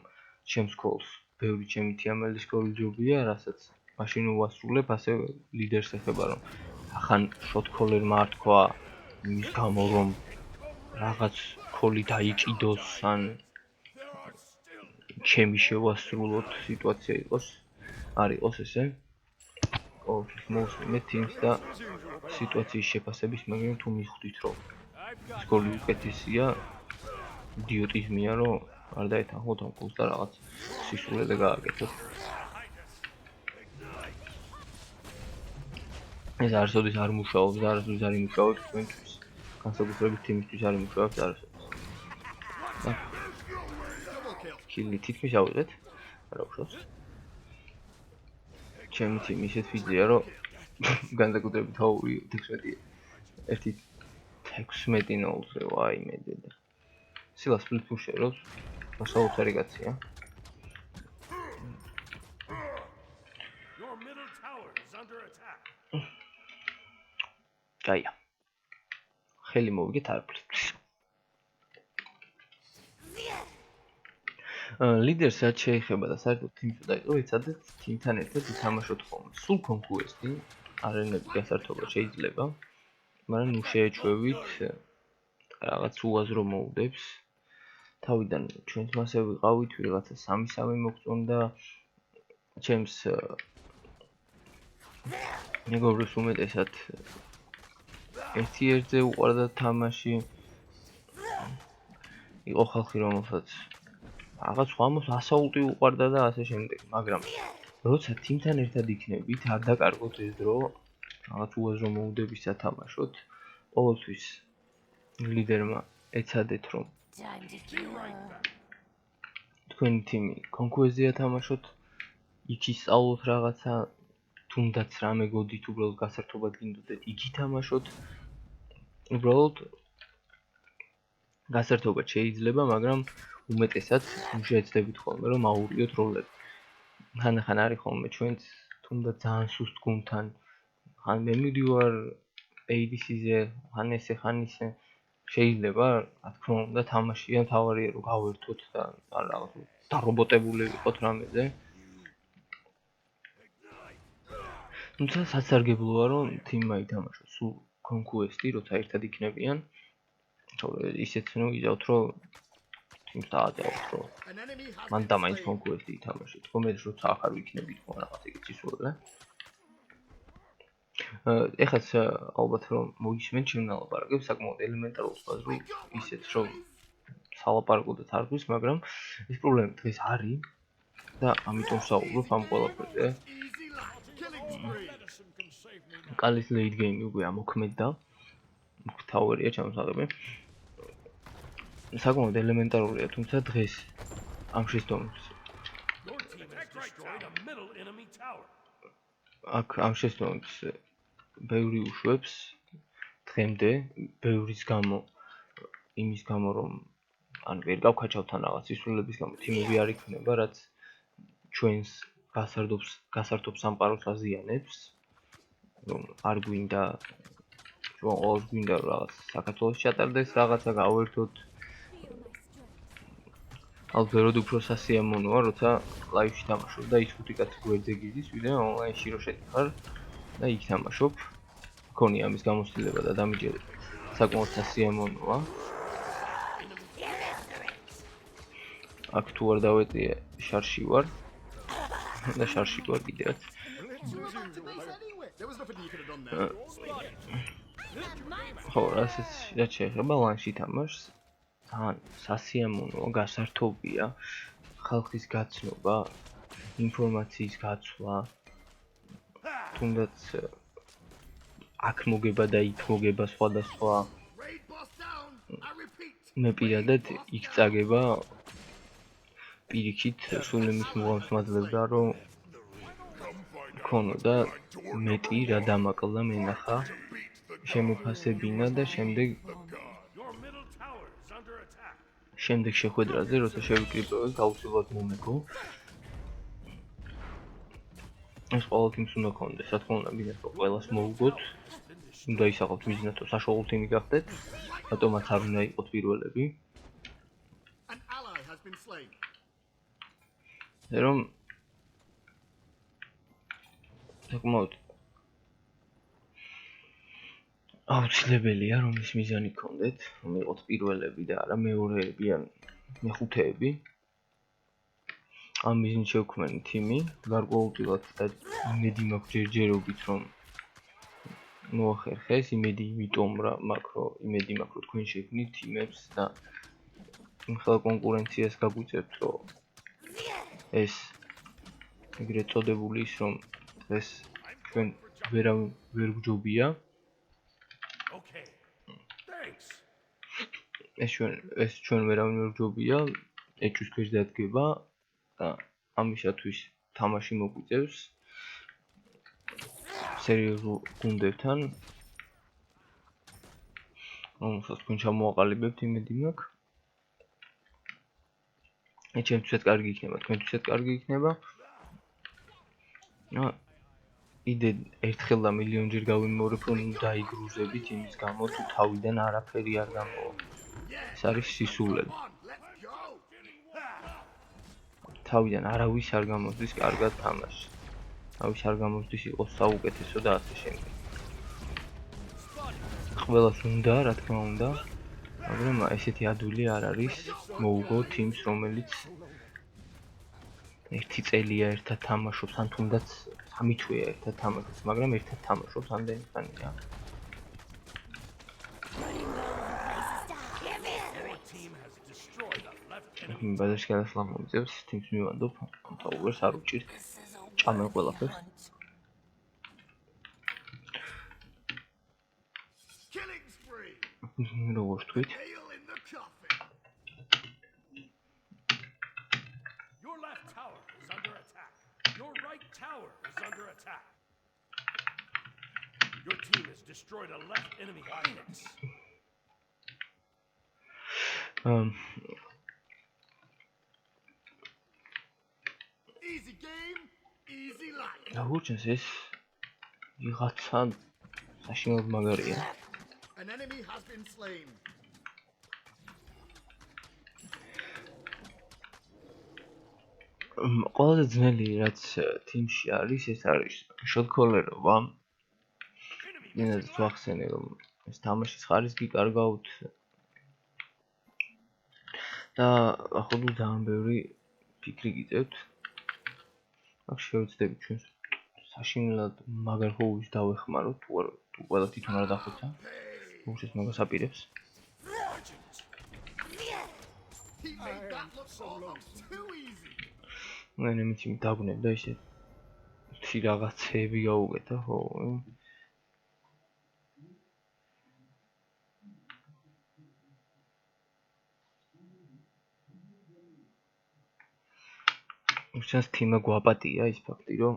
ჩემს კოლს ბევრი ჩემი თიამალის კოლი ჯობია, რასაც მაშინ უასრულებ, ასე ლიდერს ეხება, რომ ახან შოტ-კოლერმა არ თქვა იმის გამო, რომ რაღაც კოლი დაიკიდოს, ან ჩემი შევასრულოთ სიტუაცია იყოს, არ იყოს ესე. ყოველთვის მოვსმენთ თიმს და სიტუაციის შეფასების, მაგრამ თუ მიხვდით, რომ ეს კოლი უკეთესია, იდიოტიზმია, რომ არ დაეთანხმოთ ამ კოლს და რაღაც სისულელე გააკეთოთ. ეს არასოდეს არ მუშაობს და არასოდეს არ იმუშავებს თქვენთვის. განსაკუთრებით თიმისთვის არ იმუშავებს არასოდეს. Double kill. კილი თითქმის ავიღეთ. არა უშავს. ჩემი თიმი ისეთ ფიზია, რომ განსაკუთრებით 16-0-ზე, ვაი მე დედა. სილა სპლიტ ფუშერობს, მოსაუცარი კაცია. Your middle tower is under attack. კაია. ხელი მოვიგეთ არფლით. ლიდერს რაც შეეხება და საერთოდ თიმს დაიწყო, ეცადეთ თიმთან ერთად ითამაშოთ ხოლმე. სულ კონკუესტი, არენები გასართობა შეიძლება, მაგრამ ნუ შეეჩვევით რაღაც უაზრო მოუდებს. თავიდან ჩვენს მასე ვიყავით, ვიღაცა 3-3 მოგწონდა. ჩემს მეგობრებს უმეტესად 1-1-ზე უყვარდა თამაში. იყო ხალხი, რომელსაც რაღაც ხმამოს ასაულტი უყვარდა და ასე შემდეგ, მაგრამ როცა თიმთან ერთად იქნებით, არ დაკარგოთ ეს დრო, რაღაც უაზრო მოუდების ათამაშოთ. ყოველთვის ლიდერმა ეცადეთ, რომ Time to kill. თქვენი თიმი კონკუესზე ათამაშოთ, იქ ისწავლოთ რაღაცა, თუნდაც რამე გოდით, უბრალოდ გასართობად გინდოდეთ, იქ ითამაშოთ. უბრალოდ გასართობად შეიძლება, მაგრამ უმეტესად შეეცდებით ხოლმე, რომ აურიოთ როლები. ხან არის ხოლმე ჩვენც თუნდაც ძალიან სუსტ გუნდთან, ხან მე მივდივარ ADC-ზე, ხან ესე, ხან ისე. შეიძლება, რა თქმა უნდა, თამაშია, მთავარია რომ გავერთოთ და არ რაღაც დარობოტებული ვიყოთ რამეზე. თუმცა სასარგებლოა, რომ თიმმა ითამაშოს სულ კონკუესტი, როცა ერთად იქნებიან. ისეც ნუ იზავთ, რომ თიმს დააძავთ, რომ An enemy has მან been და მაინც slain. კონკუესტი ითამაშეთ. თქო მე როცა ახარ ვიქნებით ხო რაღაც ეგეთი სულე. ეხაც ალბათ რომ მოისმენთ ჩემ ლაპარაკებს, საკმაოდ ელემენტარულ სხვას რომ ისეთ რომ სალაპარაკოდეთ არ გვის, მაგრამ ეს პრობლემა დღეს არის და ამიტომ საუბრობ ამ ყველაფერზე. Easy light. Killing spree. Medicine can save me now. კალის late game უკვე ამოქმედდა. თავერია ჩამოსაღები. საკმაოდ ელემენტარულია, თუმცა დღეს ამ შეცდომებს Your team has destroyed a middle enemy tower. აქ ამ შეცდომებს ბევრი უშვებს დღემდე, ბევრის გამო, იმის გამო რომ ან ვერ გავქაჩავთ ან რაღაც ისულების გამო თიმები არ იქნება, რაც ჩვენს გასართობს სამყაროს აზიანებს, რომ არ გვინდა ჩვენ ყოველს გვინდა რომ რაღაც საქართველოს ჩატარდეს რაღაცა გავერთოთ. ალბეროდ უფრო სასიამოვნოა, როცა ლაივში თამაშობ და ის 5 კაცი გვერდზე გიდის, ვიდრე ონლაინში რო შედიხარ და იქ თამაშობ. მქონია ამის გამოცდილება და დამიჯერე საკმაოდ სასიამოვნოა. აქ თუ არ დავეტიე, შარში ვარ და შარში ვარ კიდევაც. There was nothing you could have done there. ხო, რაც შეეხება ლანში თამაშს, თან სასიამოვნოა, გასართობია, ხალხის გაცნობა, ინფორმაციის გაცვლა, თუნდაც აქ მოგება და იქ მოგება სხვადასხვა. Raid boss down. I repeat. მე პირადად იქ წაგება პირიქით სულ იმის მუღამს მაძლევდა, რომ ქონოდა მეტი რა დამაკლა მენახა, შემოფასებინა და შემდეგ Your middle tower is under attack. შემდეგ შეხვედრაზე, როცა შევიკრიბებთ, აუცილებლად მომეგო. ეს ყოველთვის უნდა ქონდეს, რა თქმა უნდა, მინდა რომ ყველას მოუგოთ. უნდა ისახოთ მიზნად, რომ საშუალო თემი გახდეთ. რატომაც არ უნდა იყოთ პირველები. An ally has been slain. რომ საკმაოდ აუცილებელია რომ ის მიზანი გქონდეთ, რომ იყოთ პირველები და არა მეორეები ან მეხუთეები. ამ მიზნით შევქმნით თიმი, გარკვეულწილად და იმედი მაქვს ჯერჯერობით რომ მოახერხეს, იმედი იმიტომ მაქვს რომ თქვენ შექმნით თიმებს და იმ ხელ კონკურენციას გაგვიწევთ, რომ ეს ეგრეთ წოდებული ის რომ დღეს ჩვენ ვერ გვჯობია. Okay. Thanks. ეს ჩვენ ვერავინ ვერ გვჯობია, ეჭვის ქვეშ დადგება და ამისათვის თამაში მოგვიწევს სერიოზულ გუნდებთან, რომელსაც თქვენ ჩამოაყალიბებთ, იმედი მაქვს. ჩემთვისაც კარგი იქნება, თქვენთვისაც კარგი იქნება. იდე ერთხელ და მილიონჯერ გავიმეორებ, რომ დაიგრუზებით იმის გამო, თუ თავიდან არაფერი არ გამოვა. ეს არის სისულელი. On, let's go. თავიდან არავის არ გამოდის კარგად თამაში. არავის არ გამოდის იყოს საუკეთესო და ასე შემდეგ. ყველას უნდა, რა თქმა უნდა, მაგრამ ესეთი ადვილი არ არის მოუგო თიმს, რომელიც ერთი წელია ერთად თამაშობს, ან თუნდაც 3 თვეა ერთად თამაშობს, მაგრამ ერთად თამაშობს ამდენი ხანია. Your team has destroyed a left enemy. ბაზარში გადასვლა მომიწევს, თიმს მივანდობ, ამთავრებს არ უჭირთ. This is a ჭამენ one-way ყველაფერს. hunt. Killing spree. როგორ თქვით? Nail in the coffin. Your left tower is under attack. Your right tower is under attack. Your team has destroyed a left enemy phoenix. Easy game, easy life. როგორ ჩანს ეს ვიღაცა საშინლად მაგარია. An enemy has been slain. ყველაზე ძნელი რაც თიმში არის, ეს არის შოთქოლერობა. იმედად ვახსენე რომ ეს თამაშის ხარისხი კარგავთ და ახლა ძალიან ბევრი ფიქრი გიწევთ. აქ შევეცდები ჩვენს საშინელად მაგარ ჰოუს დავეხმარო თუ ყველა თვითონ არ დახოცა. უბრალოდ მაგას აპირებს. He made that look almost too easy. მე მიცი დაგვნებდა ისე თი რაღაცები გაუგეთა, ხო? უშენს თიმა გვაპატია ის ფაქტი, რომ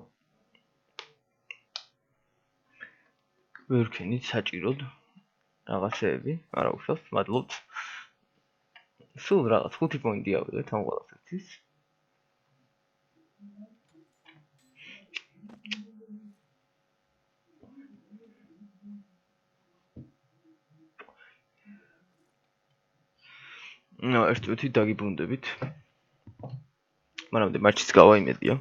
ვერ ვქენით საჭიროდ რაღაცეები, არა უშავს, მადლობთ. სულ რაღაც 5 პოინტი ავიღეთ ამ ყველაფერთვის. ერთ წუთი დაგიბრუნდებით. მანამდე მატჩიც გავაიმედია.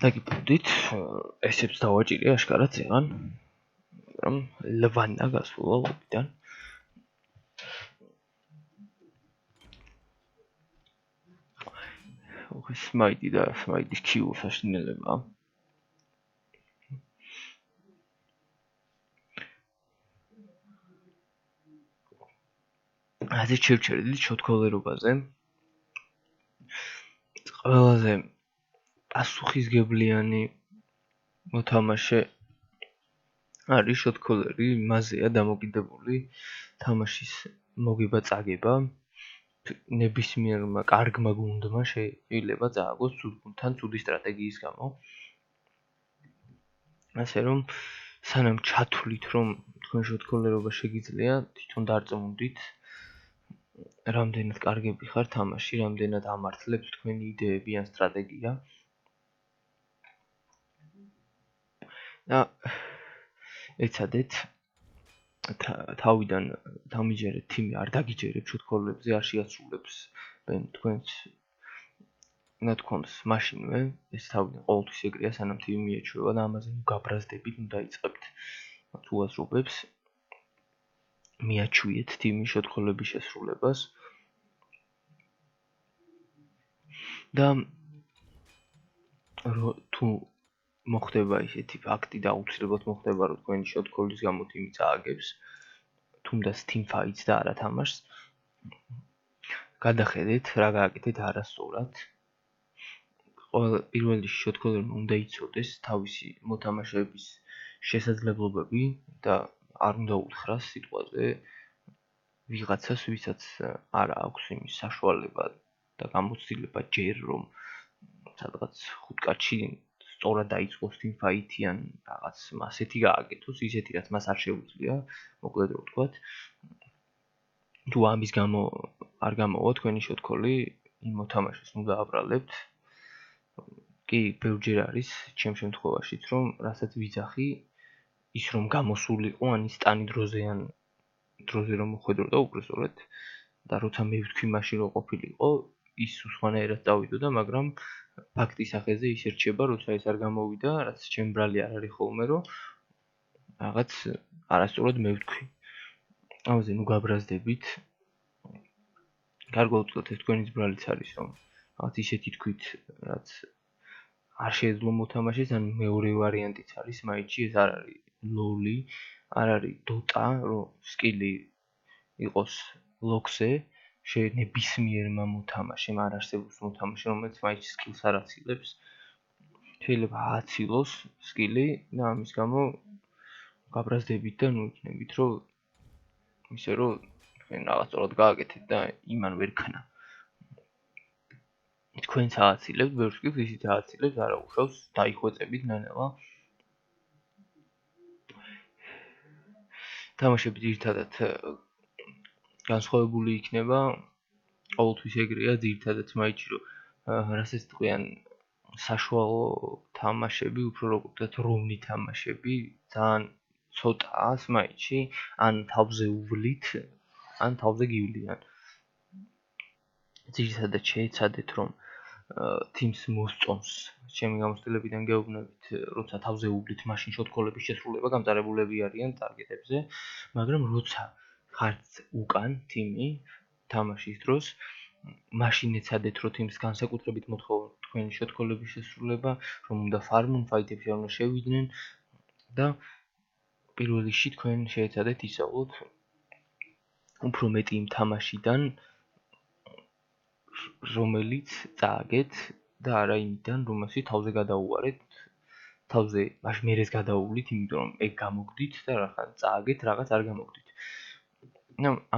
დაგიბრუნდით, ესეც დავაჭირე აშკარად ზეღან, მაგრამ ლვანა გასულა ლობიდან. ოღონდ სმაიდი და სმაიდის ქიუ საშინელებაა. ასე შევჩერდით შოთქოლერობაზე. ყველაზე პასუხისგებლიანი მოთამაშე არის შოთქოლერი, იმაზეა დამოკიდებული თამაშის მოგება წაგება. ნებისმიერმა კარგმა გუნდმა შეიძლება წააგოს ცუდ გუნდთან ცუდი სტრატეგიის გამო. ასე რომ სანამ ჩათვლით რომ თქვენ შოთქოლერობა შეგიძლია, თვითონ დარწმუნდით რამდენად კარგები ხარ თამაში, რამდენად ამართლებს თქვენი იდეები ან სტრატეგია. და ეცადეთ თავიდან დამიჯერეთ თიმი არ დაგიჯერებს შოთქოლებზე, არ შეასრულებს თქვენს ნათქვამს მაშინვე, ეს თავიდან ყოველთვის ეგრეა, სანამ თიმი მიეჩვევა და ამაზე გაბრაზდებით, დაიწყებთ თუ უაზრობებს. მიაჩვიეთ თიმის შოთქოლების შესრულებას და თუ მოხდება ისეთი ფაქტი და აუცილებლად მოხდება რომ თქვენი შოთქოლის გამო თიმი წააგებს თუნდაც team fights და არა თამაშს გადახედეთ რა გააკეთეთ არასწორად პირველ რიგში შოთქოლერმა უნდა იცოდეს თავისი მოთამაშეების შესაძლებლობები და არ უნდა უთხრას სიტყვაზე ვიღაცას ვისაც არ აქვს იმის საშუალება და გამოცდილება ჯერ რომ სადღაც 5 კაცში სწორად დაიწყოს team fight-ი ან რაღაც ასეთი გააკეთოს ისეთი რაც მას არ შეუძლია მოკლედ რო ვთქვათ თუ ამის გამო არ გამოვა თქვენი შოთქოლი იმ მოთამაშეს ნუ დააბრალებთ კი ბევრჯერ არის ჩემ შემთხვევაშიც რომ რასაც ვიძახი ის რომ გამოსულიყო ან ის ტანი დროზე რომ მოხვედროდა უბრალოდ და როცა მე ვთქვი მაშინ რომ ყოფილიყო ის უსხვანაირად დავიდოდა მაგრამ ფაქტის სახეზე ის ერჩება როცა ეს არ გამოვიდა რაც ჩემ ბრალი არ არის ხოლმე რომ რაღაც არასწორად მე ვთქვი ამაზე ნუ გაბრაზდებით გარკვეულწილად ეს თქვენიც ბრალიც არის რომ რაღაც ისეთი თქვით რაც არ შეეძლო მოთამაშეს ან მეორე ვარიანტიც არის მაინც ეს არ არის ლოლი არ არის დოტა რომ სკილი იყოს ლოქზე ნებისმიერმა მოთამაშემ არ არსებობს მოთამაშე რომელიც მაინც სკილს არ აცილებს შეიძლება აცილოს სკილი და ამის გამო გაბრაზდებით და ნუ იქნებით რომ ისე რომ თქვენ რაღაცწორად გააკეთეთ და იმან ვერ ქნა თქვენც ააცილებთ ბევრ სკილს ისიც ააცილებთ არა უშავს დაიხვეწებით ნანელა თამაშები ძირითადად განსხვავებული იქნება ყოველთვის ეგრეა ძირითადად მაინც რომ რასაც თქვენ საშუალო თამაშები, უფრო როგორ ვთქვათ, რომნი თამაშები ძალიან ცოტაა სმაითში, ან თავზე უვლით, ან თავზე გივლიან. ძირითადად შეეცადეთ, რომ თიმს მოსწონს ჩემი გამოცდილებიდან გეუბნებით, როცა თავზე უვლით, მაშინ შოტკოლების შესრულება გამწარებულები არიან ტარგეტებზე, მაგრამ როცა ხართ უკან თიმი თამაშის დროს, მაშინ ეცადეთ, რომ თიმს განსაკუთრებით მოთხოვოთ თქვენი შოტკოლების შესრულება, რომ უნდა ფარმონ ფაიტებში არ უნდა შევიდნენ და პირველ რიგში თქვენ შეეცადეთ ისწავლოთ უფრო მეტი იმ თამაშიდან, რომელიც წააგეთ და არა იმიდან, რომელშიც თავზე გადაუვარეთ, თავზე მაშინ მერეს გადაუვლით, იმიტომ რომ ეგ გამოგდით და რაღაც წააგეთ, რაღაც არ გამოგდით.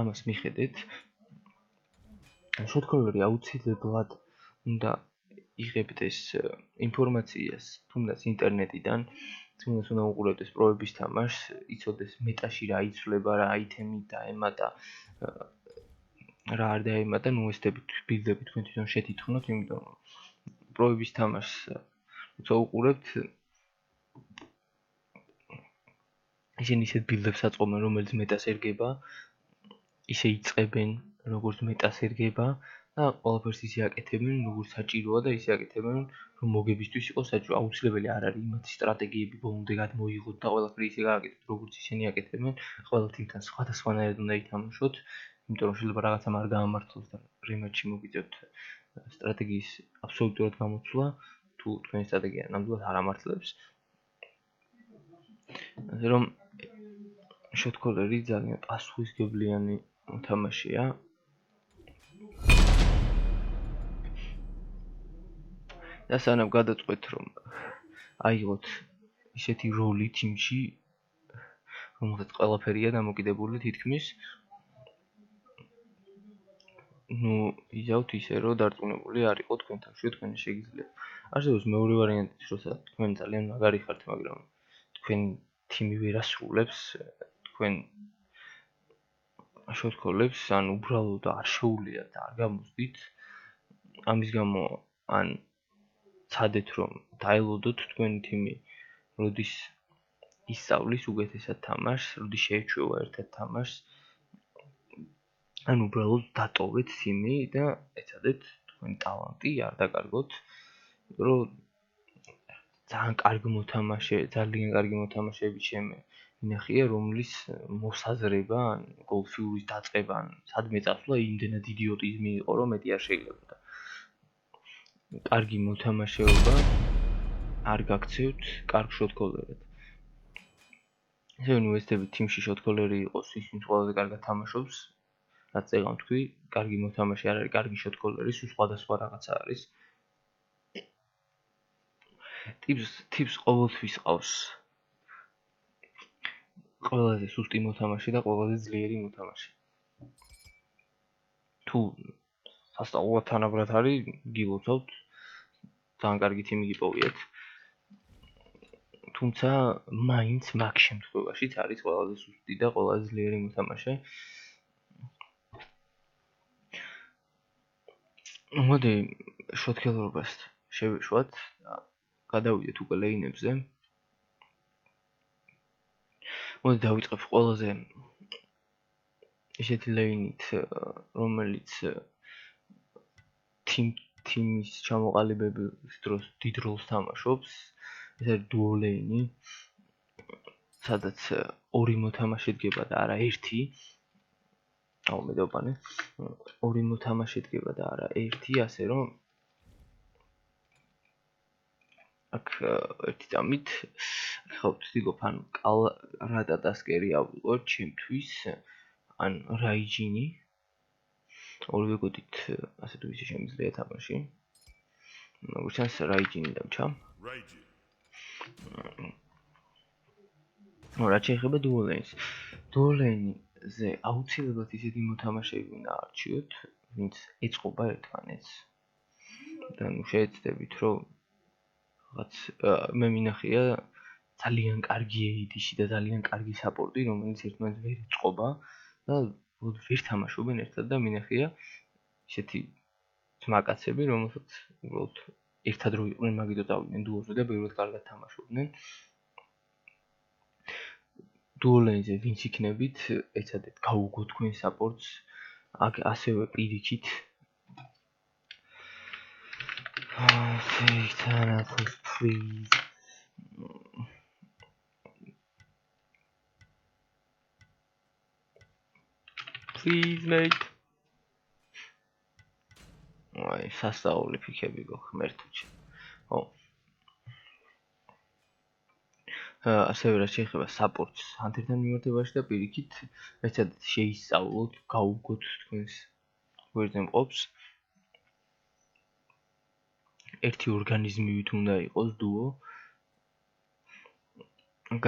ამას მიხედეთ, შოტკოლერი აუცილებლად უნდა იღებდეს ინფორმაციას, თუნდაც ინტერნეტიდან, თუნდაც უნდა უყურებდეს პროების თამაშს, იცოდეს მეტაში რა იცვლება, რა აითემი დაემატა, რა არ დაემატა, ნუ ეს ბილდები თქვენ თვითონ შეთითხნოთ, იმიტომ რომ პროების თამაშს როცა უყურებთ, ისინი ისეთ ბილდებს აწყობენ, რომელიც მეტას ერგება, ისე იწყებენ, როგორც მეტას ერგება და ყველაფერს ისე აკეთებენ, როგორც საჭიროა და ისე აკეთებენ, რომ მოგებისთვის იყოს საჭირო. აუცილებელი არ არის იმათი სტრატეგიები ბოლომდე გადმოიღოთ და ყველაფერი ისე გააკეთოთ, როგორც ისინი აკეთებენ. ყველა თიმთან სხვადასხვანაირად უნდა ითამაშოთ, იმიტომ რომ შეიძლება რაღაცამ არ გაამართლოს და რემატჩი მოგიწევთ სტრატეგიის აბსოლუტურად გამოცვლა, თუ თქვენი სტრატეგია ნამდვილად არ ამართლებს. ასე რომ შოტკოლერი ძალიან პასუხისმგებლიანი თამაშია. და სანამ გადაწყვეტ, რომ აიღოთ ისეთი როლი თიმში, რომელსაც ყველაფერია დამოკიდებული თითქმის, იზავთ ისე, რომ დარწმუნებული არ იყო თქვენ თავში თქვენი შეგიძლიათ. არსებობს მეორე ვარიანტიც, როცა თქვენ ძალიან მაგარი ხართ, მაგრამ თქვენ თიმი ვერ ასრულებს თქვენ შოტკოლებს, ან უბრალოდ არ შეუძლიათ და არ გამოსდით. ამის გამო ან ცადეთ, რომ დაელოდოთ თქვენი თიმი, როდის ისწავლის უკეთესად თამაშს, როდის შეეჩვევა ერთად თამაშს, ან უბრალოდ დატოვეთ თიმი და ეცადეთ თქვენი ტალანტი არ დაკარგოთ, რომ ძალიან კარგი მოთამაშეები ჩემი მინახია, რომლის მოსაზრება, ან გოლფიურის დაწყება, ან სადმე წასვლა იმდენად იდიოტიზმი იყო, რომ მეტი არ შეიძლებოდა. კარგი მოთამაშეობა არ გაქცევთ კარგ შოტკოლერად. ესე რომ ვეცდებით თიმში შოტკოლერი იყოს ის, ვინც ყველაზე კარგად თამაშობს, რაც წეგან თქვი, კარგი მოთამაშე არ არის, კარგი შოტკოლერი, სულ სხვადასხვა რაღაცა არის. ტიპს ყოველთვის ყავს ყველაზე სუსტი მოთამაშე და ყველაზე ძლიერი მოთამაშე. თუ სასწავლო თანაბრად არის, გილოცავთ, ძალიან კარგი თიმი გიპოვიეთ. თუმცა მაინც მაგ შემთხვევაშიც არის ყველაზე სუსტი და ყველაზე ძლიერი მოთამაშე. მოდი შოტკელობას შევეშვათ და გადავიდეთ უკვე ლეინებზე. მოდი დავიწყებ ყველაზე ისეთი ლეინით, რომელიც თიმის ჩამოყალიბების დროს დიდ როლს თამაშობს. ეს არის დუო ლეინი, სადაც ორი მოთამაშე დგება და არა ერთი. მედოვანე. ორი მოთამაშე დგება და არა ერთი, ასე რომ აქ ერთი წამით ხო ვთქვით, ან რატატასკერი ავიღოთ ჩემთვის, ან რაიჯინი. ორივე გოდით ასე თუ ისე შემიძლია თამაში. როგორც ჩანს, რაიჯინი დავჭამ. რა შეიძლება დუო ლეინს? დუო ლეინზე აუცილებლად ისეთი მოთამაშეები უნდა არჩიოთ, ვინც ეწყობა ერთმანეთს. და შეეცდებით, რომ რაღაც მე მინახია ძალიან კარგი AD-ში და ძალიან კარგი საპორტი, რომელიც ერთმანეთს ვერ ეწყობა და ვერ თამაშობენ ერთად და მინახია ისეთი ძმაკაცები, რომელსაც უბრალოდ ერთად რო იყვნენ, მაგიტო წავიდნენ დუოზე და ბევრად კარგად თამაშობდნენ. დუოლენზე ვინც იქნებით, ეცადეთ გაუგოთ თქვენ საპორტს. ასევე პირიქით please mate. აი, სასწაული ფიქები გხმერთუჩი. ო. ასევე რა შეიძლება საპორტს ჰანტერთან მიმართებაში და პირიქით ეცადეთ შეისწავლოთ, გაუგოთ თქვენს გვერდზე მყოფს. ერთი ორგანიზმივით უნდა იყოს დუო.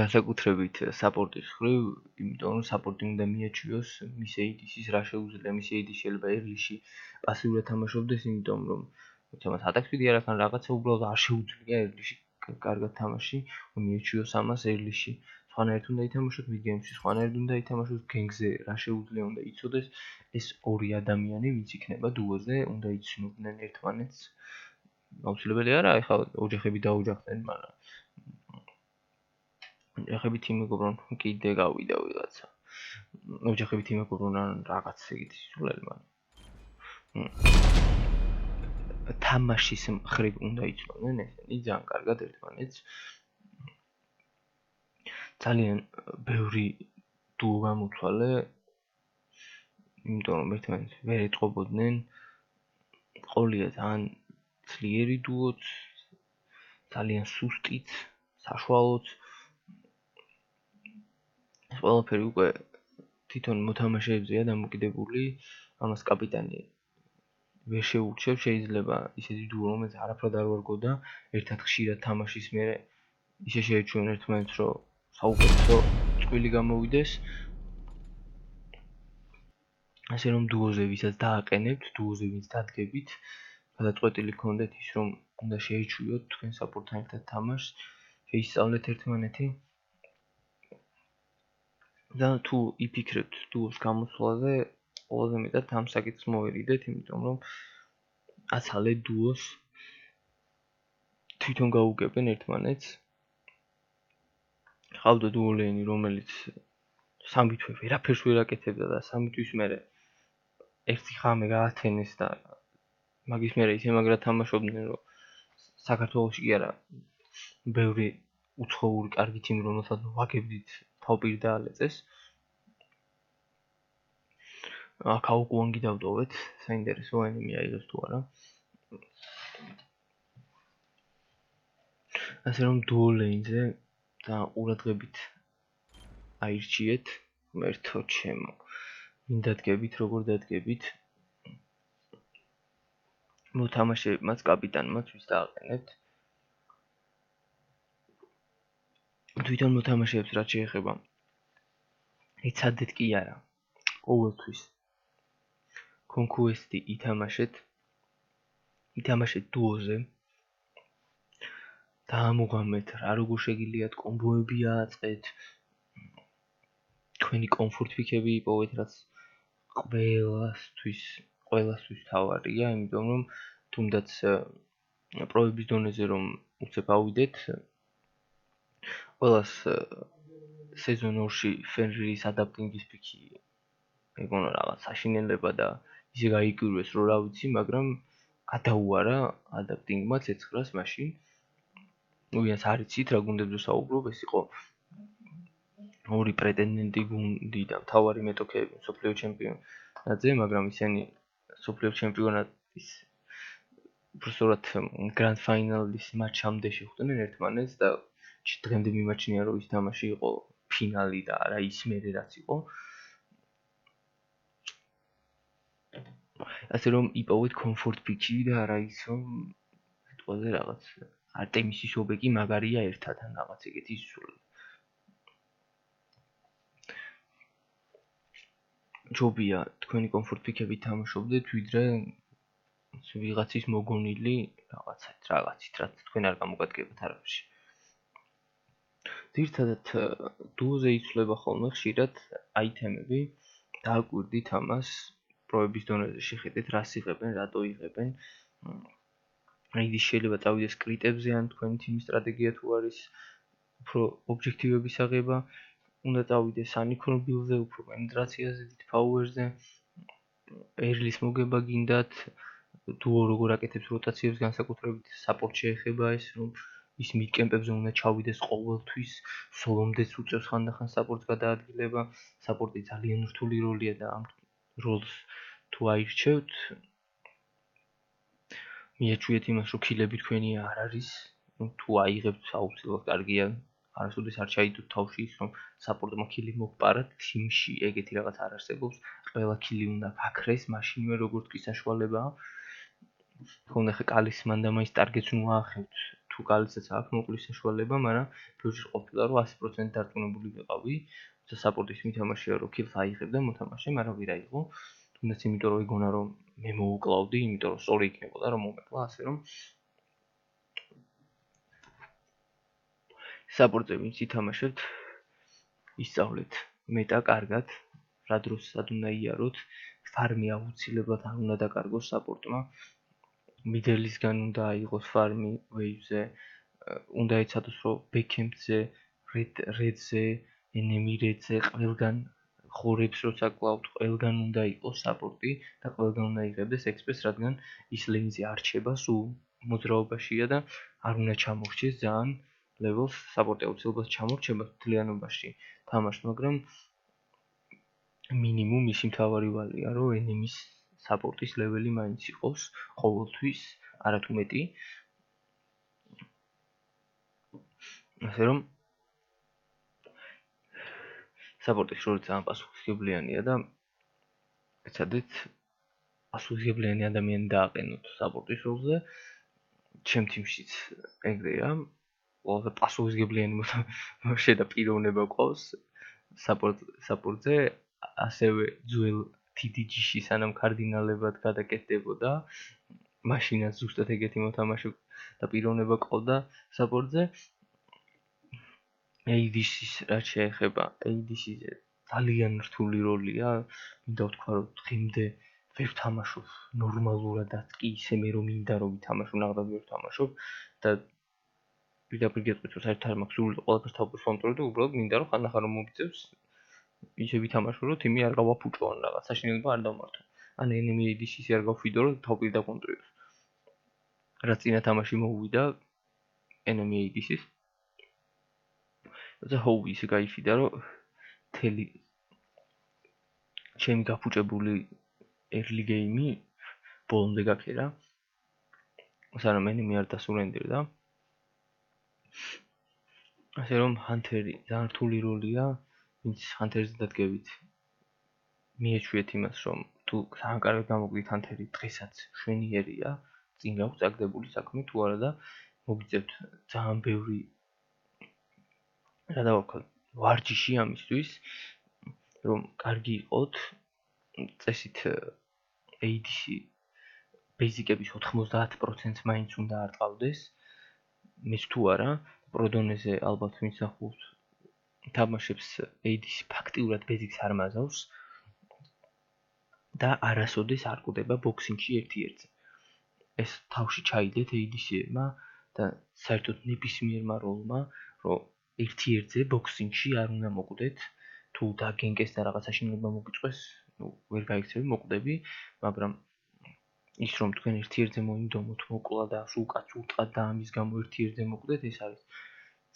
განსაკუთრებით საპორტის ხრივ, იმიტომ რომ საპორტი უნდა მიაჩვიოს მის AD-ს რა შეუძლია, მის AD შეიძლება ერლიში პასიურად თამაშობდეს, იმიტომ რომ თუმცა ატაკს პიდი არაქან რაღაცა უბრალოდ არ შეუძლია ერლიში კარგად თამაში, მიაჩვიოს ამას ერლიში. სხვანაირად უნდა ითამაშოთ მიდგეიმში, სხვანაირად უნდა ითამაშოს გენგზე, რა შეუძლია უნდა იცოდეს. ეს ორი ადამიანი, ვინც იქნება დუოზე, უნდა იცნობდნენ ერთმანეთს. აუცილებელი არა, ეხლა ოჯახები დაუჯახდნენ, მაგრამ ოჯახებით იმეგობრონ კიდე გავიდა ვიღაცა. ოჯახებით იმეგობრონ ან რაღაც ეგეთი სულელი, მაგრამ თამაშის მხრივ უნდა იცნობდნენ ესენი ძალიან კარგად ერთმანეთს. ძალიან ბევრი დუო გამოთვალე, იმიტომ რომ ერთმანეთს ვერ ეტყობოდნენ. ყოლია ძალიან ძლიერი დუოც, ძალიან სუსტიც, საშუალოც. ეს ყველაფერი უკვე თვითონ მოთამაშეებზეა დამოკიდებული, ამას კაპიტანი ვერ შეურჩევ, შეიძლება ისეთი დუო, რომელიც არაფრად არ ვარგოდა, ერთად ხშირად თამაშის მერე ისე შეეჩვენენ ერთმანეთს, რომ საუკეთესო წყვილი გამოვიდეს. ასე რომ დუოზე ვისაც დააყენებთ, დუოზე ვინც დადგებით, გადაწყვეტილი გქონდეთ ის, რომ უნდა შეეჩვიოთ თქვენ საპორტთან ერთად თამაშს, შეისწავლეთ ერთმანეთი. და თუ იფიქრებთ დუოს გამოსვლაზე, ყველაზე მეტად ამ საკითხს მოერიდეთ, იმიტომ რომ აცალე დუოს თვითონ გაუგებენ ერთმანეთს. ხავდა დუოლენი, რომელიც 3 თვე ვერაფერს ვერ აკეთებდა და 3 თვის მერე ერთი ხამე გაათენეს და მაგის მერე ისე მაგრად თამაშობდნენ, რომ საქართველოში კი არა ბევრი უცხოური კარგი თიმი, რომელსაც ვაგებდით, თავპირ დაალეწეს. კაუკუანგი დავტოვეთ, საინტერესო ანიმე აიღეს თუ არა. ასე რომ დუოლენზე და ყურადღებით აირჩიეთ, მერთო ჩემო. ვინ დადგებით, როგორ დადგებით. მოთამაშეებმაც, კაპიტანმაც ვის დააყენებთ. თვითონ მოთამაშეებს რაც შეეხება, ეცადეთ კი არა. ყოველთვის კონკუესტი ითამაშეთ დუოზე. დაამოღამეთ რა როგორ შეგიძლიათ კომბოები ააწყეთ. თქვენი კომფორტ ფიქები იპოვეთ, რაც ყველასთვის თავარია, იმიტომ რომ თუნდაც პროების დონეზე რომ უცებ ავიდეთ, ყველას სეზონ 2-ში ფენრის ადაპტინგის ფიქი ეგონა რაღაც საშინელება და ისე გაიგურეს, რომ რა ვიცი, მაგრამ გადაუარა ადაპტინგმა ცეცხლას მაშინ. ვინც არ იცით რა გუნდებზე საუბრობ, ეს იყო ორი პრეტენდენტი გუნდი და მთავარი მეტოქეები მსოფლიო ჩემპიონატზე, მაგრამ ისინი მსოფლიო ჩემპიონატის უბრალოდ გრანდ ფაინალის მატჩამდე შეხვდნენ ერთმანეთს და დღემდე მიმაჩნია, რომ ის თამაში იყო ფინალი და არა ის მერე რაც იყო. ასე რომ იპოვეთ კომფორტ ფიქი და არა ის რომ სიტყვაზე რაღაც არტემისის ობეკი მაგარია ერთად ან რაღაც ეგეთი სულ. ჯობია თქვენი კომფორტ ფიქებით თამაშობდეთ, ვიდრე ვიღაცის მოგონილი რაღაცით, რაც თქვენ არ გამოგადგებათ არაფერში. ძირითადად დუოზე იცვლება ხოლმე ხშირად აიტემები, დააკვირდით ამას, პროების დონეზე შეხედეთ, რას იღებენ, რატო იღებენ. AD შეიძლება წავიდეს კრიტებზე ან თქვენი თიმის სტრატეგია თუ არის უფრო ობჯექტივების აღება, უნდა წავიდეს ანიქრობილზე, უფრო პენეტრაციაზე, დიდ ფაუერზე, ერლის მოგება გინდათ, დუო როგორ აკეთებს როტაციებს, განსაკუთრებით საპორტ შეეხება ეს, რომ ის მიდკემპებზე უნდა ჩავიდეს ყოველთვის, სოლომდეც უწევს ხანდახან საპორტს გადაადგილება, საპორტი ძალიან რთული როლია და ამ როლს თუ აირჩევთ, მიაჩვიეთ იმას, რომ ქილები თქვენი არ არის, თუ აიღებთ აუცილებლად კარგია, არასოდეს არ ჩაიდოთ თავში ის, რომ საპორტმა ქილი მოგპარათ თიმში, ეგეთი რაღაც არ არსებობს, ყველა ქილი უნდა გაქრეს, მაშინვე როგორც კი საშუალებაა. თქონდა ხე კალის მანდამაის ტარგეტს ნუ აახევთ, თუ კალისაც აქვს მოკვლის საშუალება, მაგრამ ბევრჯერ ყოფილა რომ 100% დარწმუნებული ვიყავი, თუმცა საპორტის მითამაშეა რომ ქილს აიღებ და მოთამაშე, მაგრამ ვერ აიღო. თუნდაც იმიტომ რომ ეგონა რომ მე მოუკლავდი, იმიტომ რომ სწორი იქნებოდა რომ მომეკლა, ასე რომ საპორტზე ვინც ითამაშებთ, ისწავლეთ მეტა კარგად, რა დროს სად უნდა იაროთ, ფარმი აუცილებლად არ უნდა დაკარგოს საპორტმა. მიდელისგან უნდა აიღოს ფარმი ვეივზე, უნდა ეცადოს რომ ბექემპზე, რედზე, ენემი რედზე, ყველგან ხორებს როცა კლავთ, ყველგან უნდა იყოს საპორტი და ყველგან უნდა იღებდეს ექსპრეს, რადგან ის ლენზე არ რჩება, სულ მოძრაობაშია და არ უნდა ჩამორჩეს ძალიან ლეველს, საპორტი აუცილებლად ჩამორჩება მთლიანობაში თამაშს, მაგრამ მინიმუმ ისი მთავარი ვალია, რომ ენემის საპორტის ლეველი მაინც იყოს ყოველთვის, არათუ მეტი. ასე რომ საპორტის როლი ძალიან პასუხისმგებლიანია და ეცადეთ პასუხისმგებლიანი ადამიანი დააყენოთ საპორტის როლზე. ჩემ თიმშიც ეგრეა. ყველაზე პასუხისმგებლიანი მოშე და პიროვნება ყავს საპორტზე, ასევე ძველ TDG-ში სანამ კარდინალებად გადაკეთდებოდა, მაშინაც ზუსტად ეგეთი მოთამაშე და პიროვნება ყავდა საპორტზე. ADC-ს რაც შეეხება, ADC-ზე ძალიან რთული როლია, მინდა ვთქვა, რომ დღემდე ვერ ვთამაშობ ნორმალურადაც კი ისე მე რომ მინდა რომ ვითამაშო, ნახდად ვერ ვთამაშობ და პირდაპირ გეტყვით, რომ საერთოდ არ მაქვს სურვილი ყველაფერს თავպես ვამტორო და უბრალოდ მინდა რომ ხანდახან რომ მომიწევს, ისე ვითამაშო, რომ თიმი არ გავაფუჭო ან რაღაც საშინელება არ დავმართო. ან enemy ADC-ს არ გავფიდო, რომ თავი დაკონტროლოს. რაც წინა თამაში მოუვიდა enemy ADC-ს. და ჰოუ ისე გაიფიდა, რომ თელი ჩემი გაფუჭებული early game-ი ბოლომდე გაქერა. სანამ enemy არ დასურენდერდა. ასე რომ ჰანტერი ძალიან რთული როლია, ვინც ჰანტერზე დადგებით. მიეჩვიეთ იმას, რომ თუ ძალიან კარგად გამოგდით ჰანტერი დღესაც შვენიერია, წინ გაქვს წაგდებული საქმე თუ არა და მოგიწევთ ძალიან ბევრი რა დავაქვთ ვარჯიში ამისთვის, რომ კარგი იყოთ, წესით ADC ბეიზიკების 90% მაინც უნდა არტყავდეს. მეც თუ არა, პროდონეზე ალბათ ვინც ახულთ თამაშებს ADC ფაქტიურად ბეიზიკს არ მაზავს და არასოდეს არ კვდება ბოქსინგში ერთ-ერთზე. ეს თავში ჩაიდეთ ADC-მა და საერთოდ ნებისმიერმა როლმა, რომ ერთ-ერთზე ბოქსინგში არ უნდა მოკვდეთ, თუ დაგენკეს და რაღაცა შინელება მოგიწყვეს, ვერ გაიქცევი, მოკვდები, მაგრამ ის რომ თქვენ ერთ-ერთზე მოინდომოთ, მოკლა და სულ კაც ურტყათ და ამის გამო ერთ-ერთზე მოკვდეთ, ეს არის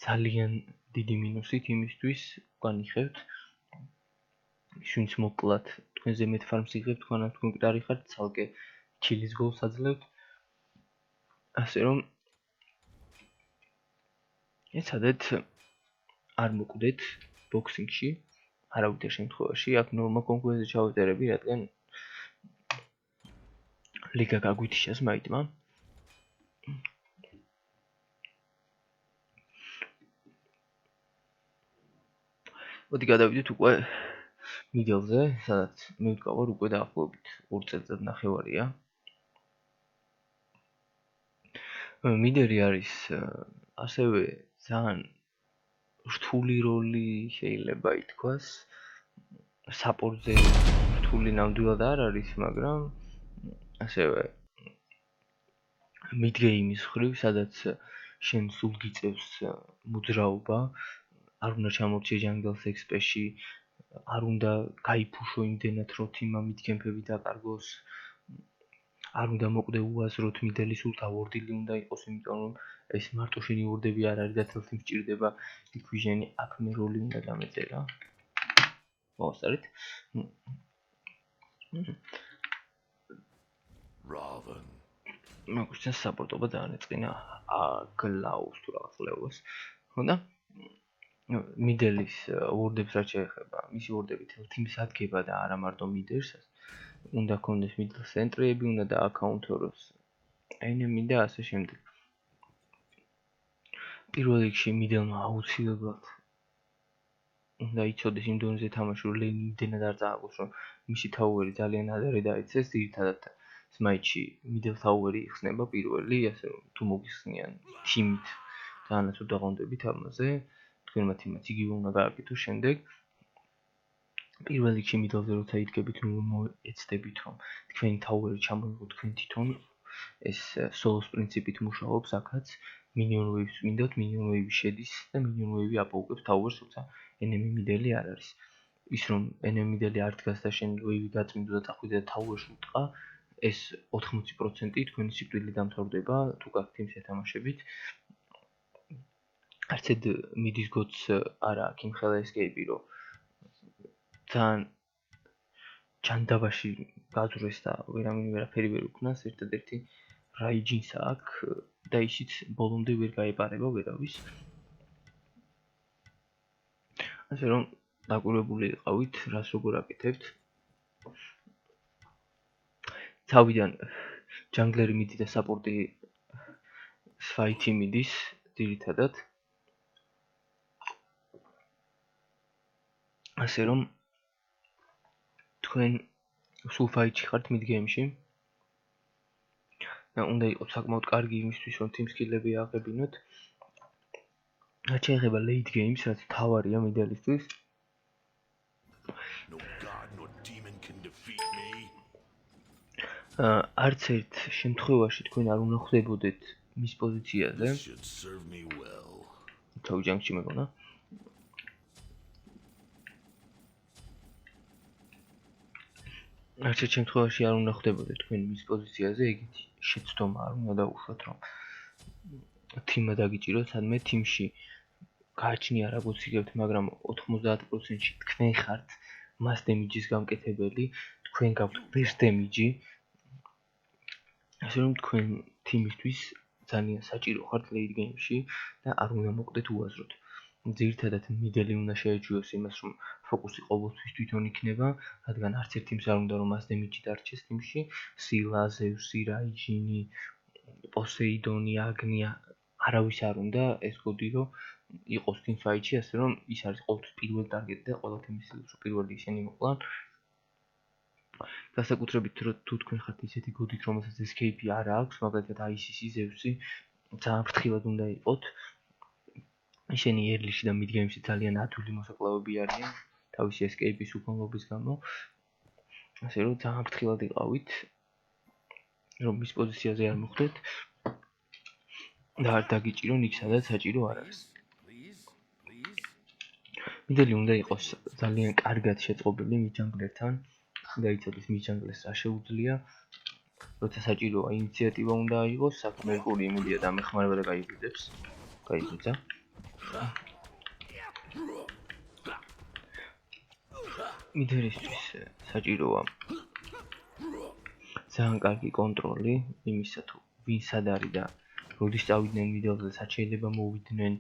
ძალიან დიდი მინუსი თიმისთვის, განიხევთ. შინც მოკლათ, თქვენზე მეტ ფარმს იღებთ, თქვენ მკვდარი ხართ, ცალკე ჩილის გოლს აძლევთ. ასე რომ ეცადეთ არ მოკვდეთ ბოქსინგში, არავითარ შემთხვევაში, აქ ნორმა კონკურენცია ჩავეწერები, რადგან ლიგა გაგვითიშას მაიტმა. მოდი გადავიდეთ უკვე მიდელზე, სადაც მე ვდგავარ უკვე დაახლოებით 2 წელიწად-ნახევარია. მიდერი არის ასევე ძალიან რთული როლი შეიძლება ითქვას. საპორტზე რთული ნამდვილად არ არის, მაგრამ ასევე mid-game-ის ხრივ, სადაც შენ სულ გიწევს მოძრაობა, არ უნდა ჩამორჩე ჯანგელს XP-ში, არ უნდა გაიფუშო იმდენად, რომ თიმა mid-game-ები დაკარგოს, არ უნდა მოკვდე უაზროთ მიდელი სულ დავორდილი უნდა იყოს, იმიტომ რომ ეს მარტო შენი ორდები არ არის და თელთი მჭირდება, იქ ვიჟენი აქ მე როლი უნდა დამეწერა. მოვასწარეთ. Raven. მაგustan საპორტობა ძალიან ეწყინა აგლაუს თუ რაღაც ლევოს. ხო და მიდელის ორდებს რაც შეეხება, მისი ორდები თელთიმს ადგება და არა მარტო მიდერსაც. უნდა კონდეს მიდელ ცენტრები, უნდა და აკაუნთოროს enemy და ასე შემდეგ. პირველ რიგში მიდელმა აუცილებლად უნდა იცოდეს იმ დონეზე თამაში, რომ ლენი იმდენად არ წააგოს, რომ მისი თაუერი ძალიან ადრე დაეცეს, ძირითადად სმაიჩი მიდელ თაუერი იხსნება პირველი, ასე რომ თუ მოგიხსნიან თიმით ძალიან თუ დაღონდებით ამაზე, თქვენმა თიმაც იგივე უნდა გააკეთოს შემდეგ. პირველ რიგში მიდელზე როცა იდგებით, ეცდებით რომ თქვენი თაუერი ჩამოიღო თქვენ თვითონ, ეს სოლოს პრინციპით მუშაობს, აქაც minion waves მინდათ, minion wave შედის და minion wave აპოუკებს თაუერს, როცა enemy მიდელი არ არის. ის რომ enemy მიდელი არ დგას და შენ wave გაწმინდო და წახვიდე და თაუერს უტყა, ეს 80% თქვენი სიკვდილი დამთავრდება, თუ გაქვთ იმ შეთამაშებით. არცედ მიდის გოც არა აქ იმ ხელა escape-ი, რომ ძალიან ჯანდაბაში გაძვრეს და ვერაფერი ვერ უკნას, ერთადერთი რაიჯინსა აქ და ისიც ბოლომდე ვერ გაეპარება ვერავის. ასე რომ დაკვირვებული იყავით, რას როგორ აკეთებთ. თავიდან ჯანგლერი მიდი და საპორტი სფაითი მიდის ძირითადად. ასე რომ თქვენ სულ ფაითში ხართ mid-game-ში. და უნდა იყოს საკმაოდ კარგი იმისთვის, რომ team skill-ები აღებინოთ. რაც შეეხება late games, რაც თავარია მიდელისთვის. No god, no demon can defeat me. არც ერთ შემთხვევაში თქვენ არ უნდა ხვდებოდეთ მის პოზიციაზე. This should serve me well. თავი ჯანგში მეგონა. არც ერთ შემთხვევაში არ უნდა ხვდებოდეთ თქვენ მის პოზიციაზე, ეგეთი შეცდომა არ უნდა დაუშვათ, რომ თიმა დაგიჭიროთ, სადმე თიმში გააჩნია რა გოციგებთ, მაგრამ 90%-ში თქვენ ხართ მას დემიჯის გამკეთებელი, თქვენ გაქვთ best damage. ასე რომ თქვენ თიმისთვის ძალიან საჭირო ხართ late game-ში და არ უნდა მოკვდეთ უაზროდ. ძირითადად მიდელი უნდა შეეჩვიოს იმას, რომ ფოკუსი ყოველთვის თვითონ იქნება, რადგან არც ერთ თიმს არ უნდა რომ მას დემიჯი დარჩეს თიმში. სილა, ზევსი, რაიჯინი, პოსეიდონი, აგნია, არავის არ უნდა ეს გოდი რომ იყოს team fight-ში, ასე რომ ის არის ყოველთვის პირველი ტარგეტი და ყველა თემის რომ პირველი ისინი მოყლან. განსაკუთრებით თუ თქვენ ხართ ისეთი გოდით, რომელსაც escape-ი არ აქვს, მაგალითად ICC, ზევსი, ძალიან ფრთხილად უნდა იყოთ. ისინი early-ში და mid-game-ში ძალიან ადვილი მოსაკლავები არიან თავისი escape-ის უქონლობის გამო. ასე რომ ძალიან ფრთხილად იყავით, რომ მის პოზიციაზე არ მოხვდეთ და არ დაგიჭირონ იქ, სადაც საჭირო არ არის. მიდელი უნდა იყოს ძალიან კარგად შეწყობილი მის ჯანგლერთან და იცოდეს მის ჯანგლერს რა შეუძლია. როცა საჭიროა ინიციატივა უნდა აიღოს, საქმე მერკური იმედია და მეხმარება და გაიგვიძებს. გაიგვიძა. მიდელისთვის საჭიროა ძალიან კარგი კონტროლი იმისა თუ ვინ სად არის და როდის წავიდნენ მიდელზე, სად შეიძლება მოვიდნენ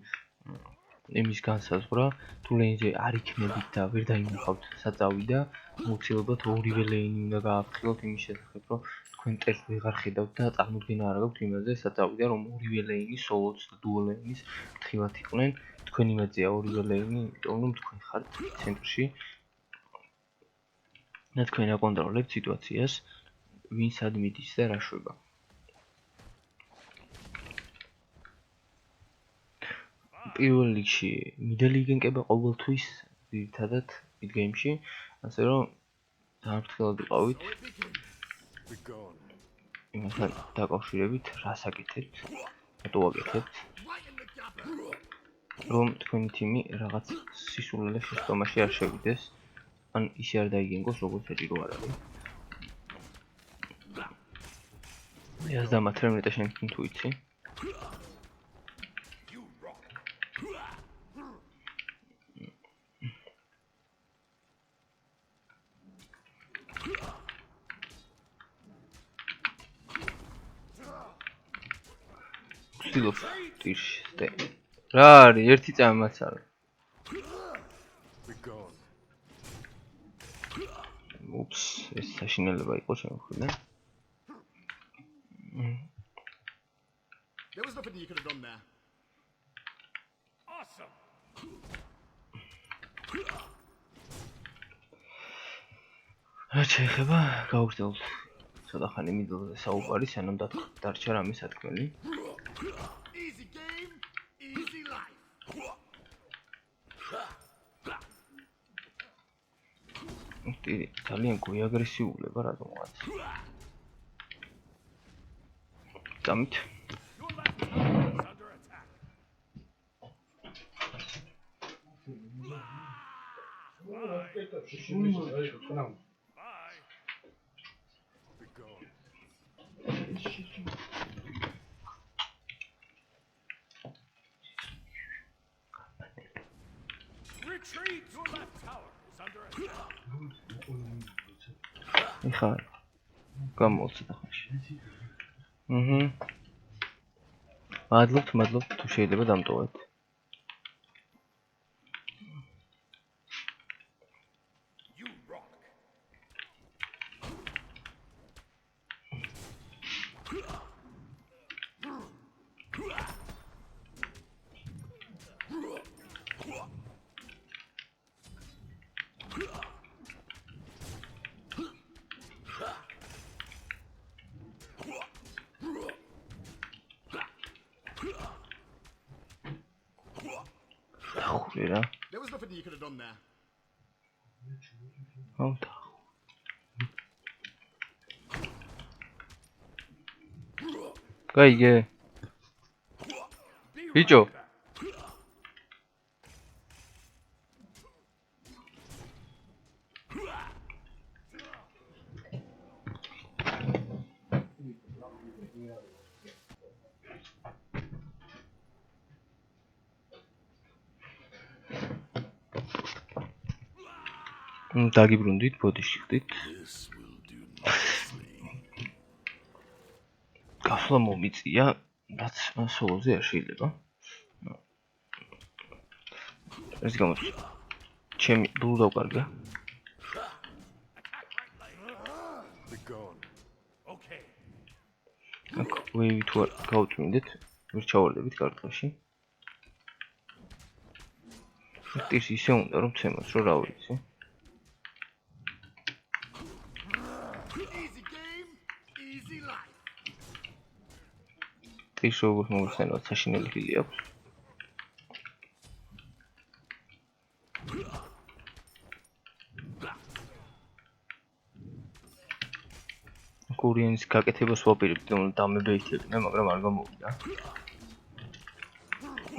იმის განსაზღვრა. თუ ლეინზე არ იქნებით და ვერ დაინახავთ სად წავიდა, აუცილებლად ორივე ლეინი უნდა გააფრთხილოთ იმის შესახებ, რომ თქვენ ტერს ვეღარ ხედავთ და წარმოდგენა არ გაქვთ იმაზე, სად წავიდა, რომ ორივე ლეინი სოლოც და დუო ლეინის ფრთხილად იყვნენ. თქვენ იმედია ორივე ლეინი, იმიტომ რომ თქვენ ხართ ცენტრში. და თქვენ აკონტროლებთ სიტუაციას, ვინ სად მიდის და რა შვება. პირველ რიგში მიდელი იგენკება ყოველთვის ძირითადად mid-game-ში, ასე რომ ძალიან ფრთხილად იყავით. Begone. იმასთან დაკავშირებით რას აკეთებთ? რატო აკეთებთ? Right in the gabber. რომ თქვენი თიმი რაღაც სისულელე შეცდომაში არ შევიდეს, ან ისე არ დაიგენგოს, როგორც საჭირო არ არის. ეს დამათრემლეტა შენ თუ იცი? You rock. ვცდილობ ტირში სტე. რა არის? ერთი წამაც არა. Be gone. უპს, ეს საშინელება იყო ჩემ მხრიდან. There was nothing you could have done there. Awesome. რა შეიძლება გავგრძელოთ ცოტა ხანი მიდლზე საუბარი, სანამ დარჩა რამე სათქმელი. Easy game, easy life. ტირი ძალიან გვიაგრესიულება რატომღაც. დამით Your left tower is under attack. Bye. Be gone. Retreat! Your left tower is under attack. ეხა გამოვცეთ ახლა. მადლობთ, თუ შეიძლება დამტოვეთ. You rock. ხური რა. There was nothing you could have done there. აუ და. გაიგე? Be ბიჭო, right back. დაგიბრუნდით, ბოდიში ხდით. This will do nicely. გასვლა მომიწია, რაც სოლოზე არ შეიძლება. ეს გამოც ჩემი ბლუ დავკარგა. Be gone. Okay. აქ ვეივი თუ არ გავწმინდეთ, ვერ ჩავარდებით კარტაში. ტირს ისე უნდა რომ ცემოს, რომ რა ვიცი. Easy game, easy life. ტირს როგორც მოგხსენებათ, საშინელი ხილი აქვს. კურიანის გაკეთებას ვაპირებდი, რომ დამებეითებინა, მაგრამ არ გამოვიდა.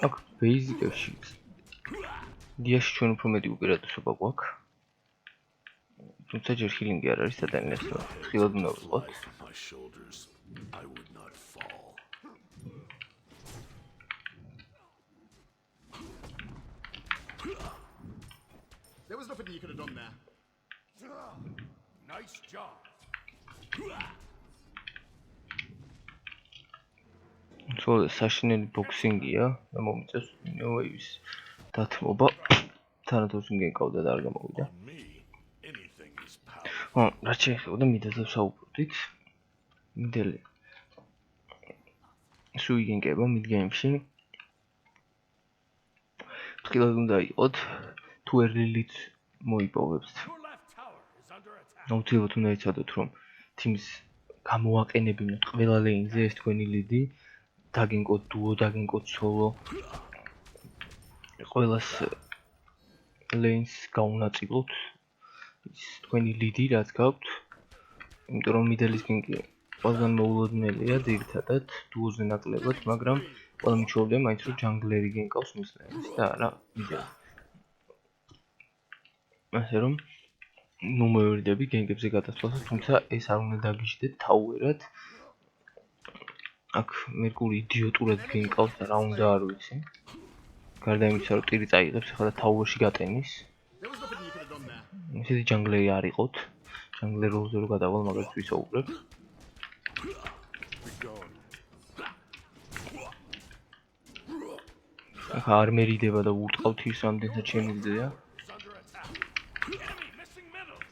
აქ ბეიზიკებში დიაში ჩვენ უფრო მეტი უპირატესობა გვაქვს. თუმცა ჯერ ჰილინგი არ არის ადამიანს, ხილად უნდა ვიყოთ. On my shoulders, I would not fall. There was nothing you could have done there. Nice job. სულ საშინელი ბოქსინგია და მომიწევს ნოევის დათმობა. თანაც მგენკავდა და არ გამოვიდა. On me, anything is power. ხო, რაც შეეხება მიდაზე ვსაუბრობდით. მიდელი სუიგენკება მიდგეიმში. ფრთხილად უნდა იყოთ, თუ ერლილით მოიპოვებთ. Your left tower is under attack. აუცილებლად უნდა იცოდოთ, რომ თიმის გამოაყენებინოთ ყველა ლეინზე ეს თქვენი ლიდი. დაგენკოთ დუო, დაგენკოთ სოლო. ყველას ლეინს გაუნაწილოთ ის თქვენი ლიდი, რაც გაქვთ. იმიტომ რომ მიდელის გენკი ყველგან მოულოდნელია ძირითადად დუოზე ნაკლებად, მაგრამ ყველა მიჩვეულდება მაინც რომ ჯანგლერი გენკავს მის ლენს და არა მიდელი. ასე რომ მომევერდები გენგებზე გადასვლასაც, თუმცა ეს არ უნდა დაგიჟდეთ თაუერად. აქ მერკური იდიოტურად გენკავს და რა უნდა არ ვიცი. გარდა იმისა რომ ტირი წაიღებს ახლა და თაუერში გატენის. There was nothing you could have done there. ისეთი ჯანგლერი არ იყოთ. ჯანგლერ როლზე რო გადავალ მაგას ვისაუბრებ. Be gone. ახლა არ მერიდება და ურტყავ თირს ამდენსაც შემიძლია. Is under attack. Enemy missing middle.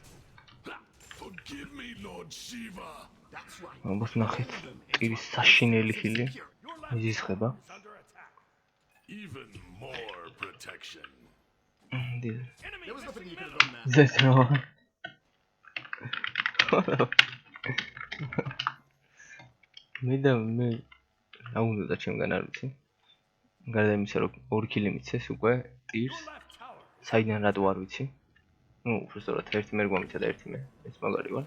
Forgive me, Lord Shiva. That's right. ამას ნახეთ. ტირის საშინელი ხილი Your left იზისხება. is under attack. Even more protection. Enemy There was nothing missing you could have middle. done there. ზეთნო. მე რა უნდა და ჩემგან არ ვიცი. გარდა იმისა რომ ორი ქილი მიცეს უკვე ტირს, Your left tower. საიდან რატო არ ვიცი. ნუ უბრალოდ ერთი მე გვამიცა და ერთი მე. ეს მაგარი ვარ.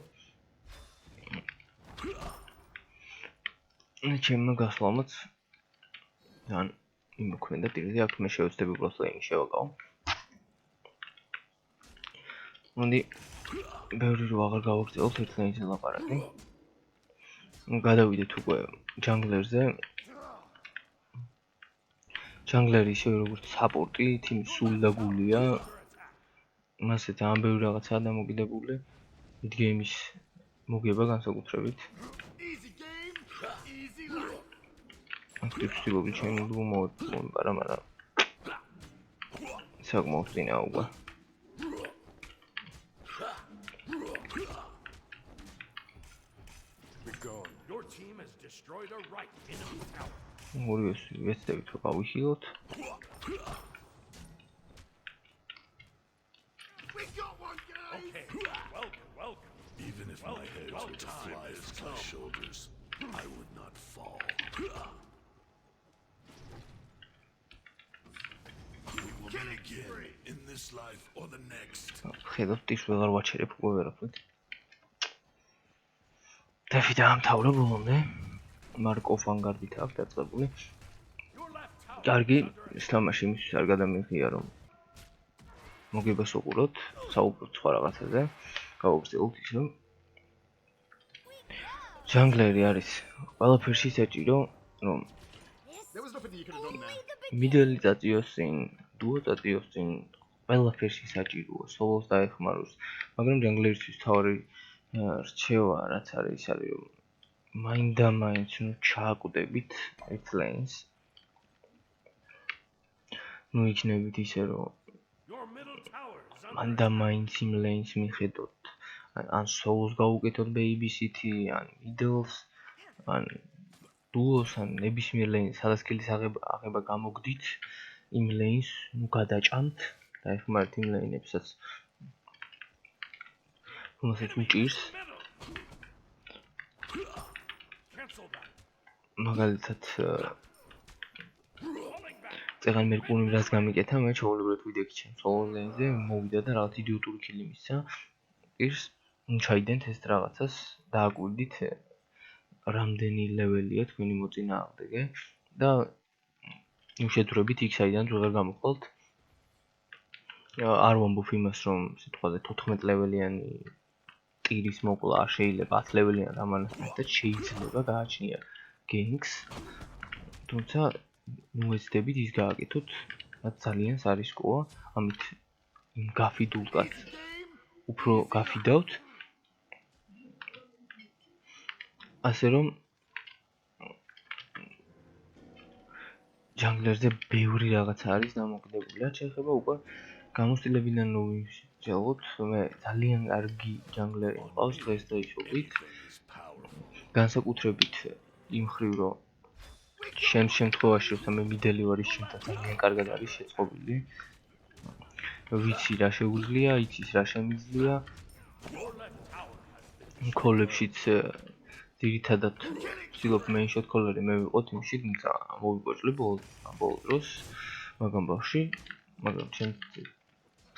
ჩემმა გასვლამაც ან იმოქმედა ტირზე, აქ მე შევეცდები უბრალოდ ლეინი შევაკავო. მონდი ბევრი რო აღარ გავაგრძელოთ ერთ ლეინზე ლაპარაკი. გადავიდეთ უკვე ჯანგლერზე. ჯანგლერი ისევე როგორც საპორტი, თიმი სულ და გულია. მასე ძალიან ბევრი რაღაცაა დამოკიდებული. მიდ გეიმის მოგება განსაკუთრებით. Easy game, easy life. აქტივ ვცდილობდი ჩემი ლუგო მოვიპარა, მაგრამ საკმაოდ წინა უკვე. Be gone. Your team has destroyed a right enemy tower. ორივეს ვეცდებით რომ გავიხილოთ. We got one, guys. Okay. Welcome. Even if my head were to fly as my shoulders, I would not fall. We will meet again in this life or the next. ხედავთ ტირს ვეღარ ვაჩერებ უკვე ვერაფრით. დევი დაამთავრა ბოლომდე. მარკო ვანგარდით აქვს დაწყებული. Your left tower. კარგი, ეს თამაში იმისთვის არ გადამიღია რომ მოგებას უყუროთ, საუბრობთ სხვა რაღაცაზე. გავაგრძელოთ ის რომ ჯანგლერი არის ყველაფერში საჭირო, რომ There was nothing you could have done there. მიდელი წაწიოს წინ, დუო წაწიოს წინ, ყველაფერში საჭიროა სოლოს დაეხმაროს, მაგრამ ჯანგლერისთვის თავი რჩევა რაც არის ის არის რომ მაინდა-მაინც ნუ ჩააკვდებით ერთ ლეინს. ნუ იქნებით ისე რომ Your middle tower is under მაინდა-მაინც იმ ლეინს მიხედოთ. ან სოლოს გავუკეთოთ ბეიბისიტი, ან მიდლს, ან დუოს, ან ნებისმიერ ლეინს, სადაც კილის აღება გამოგდით, იმ ლეინს ნუ გადაჭამთ, დაეხმარეთ იმ ლეინებსაც. რომელსაც უჭირს, middle. Cancel that. მაგალითად Falling back. წეგან მერკურიმ რას გამიკეთა, მე ჩაოლებრად ვიდექი ჩემ სოლო ლეინზე, მოვიდა და რაღაც იდიოტური ქილი მისცა. პირს ჩაიდენთ ეს რაღაცას, დააკვირდით რამდენი ლეველია თქვენი მოწინააღმდეგე და უშეძრებით იქ საიდან ვეღარ გამოვხვალთ. არ ვამბობ იმას, რომ სიტყვაზე 14 ლეველიანი ტირის მოკლა არ შეიძლება 10 ლეველიან რამანასთან ერთად შეიძლება გააჩნია გენგს. თუმცა ნუ ეცდებით ის გააკეთოთ, რაც ძალიან სარისკოა, ამით იმ გაფიდულ კაცს უფრო გაფიდავთ. ასე რომ ჯანგლერზე ბევრი რაღაცა არის დამოკიდებული. რაც შეეხება უკვე გამოცდილებიდან რომ ვიმსჯელოთ, მე ძალიან კარგი ჯანგლერი მყავს დღეს და ისობით. განსაკუთრებით იმ ხრივ რომ შემთხვევაში როცა მე მიდელი ვარ ის შემთხვევაში ძალიან კარგად არის შეწყობილი. ვიცი რა შეუძლია, იცის რა შემიძლია. კოლებშიც ძირითადად ვცდილობ მეინშოთ კოლერი მე ვიყოთ იმში, თუმცა მოვიგვაჭლი ბოლო დროს მაგამ ბავში, მაგრამ ჩემ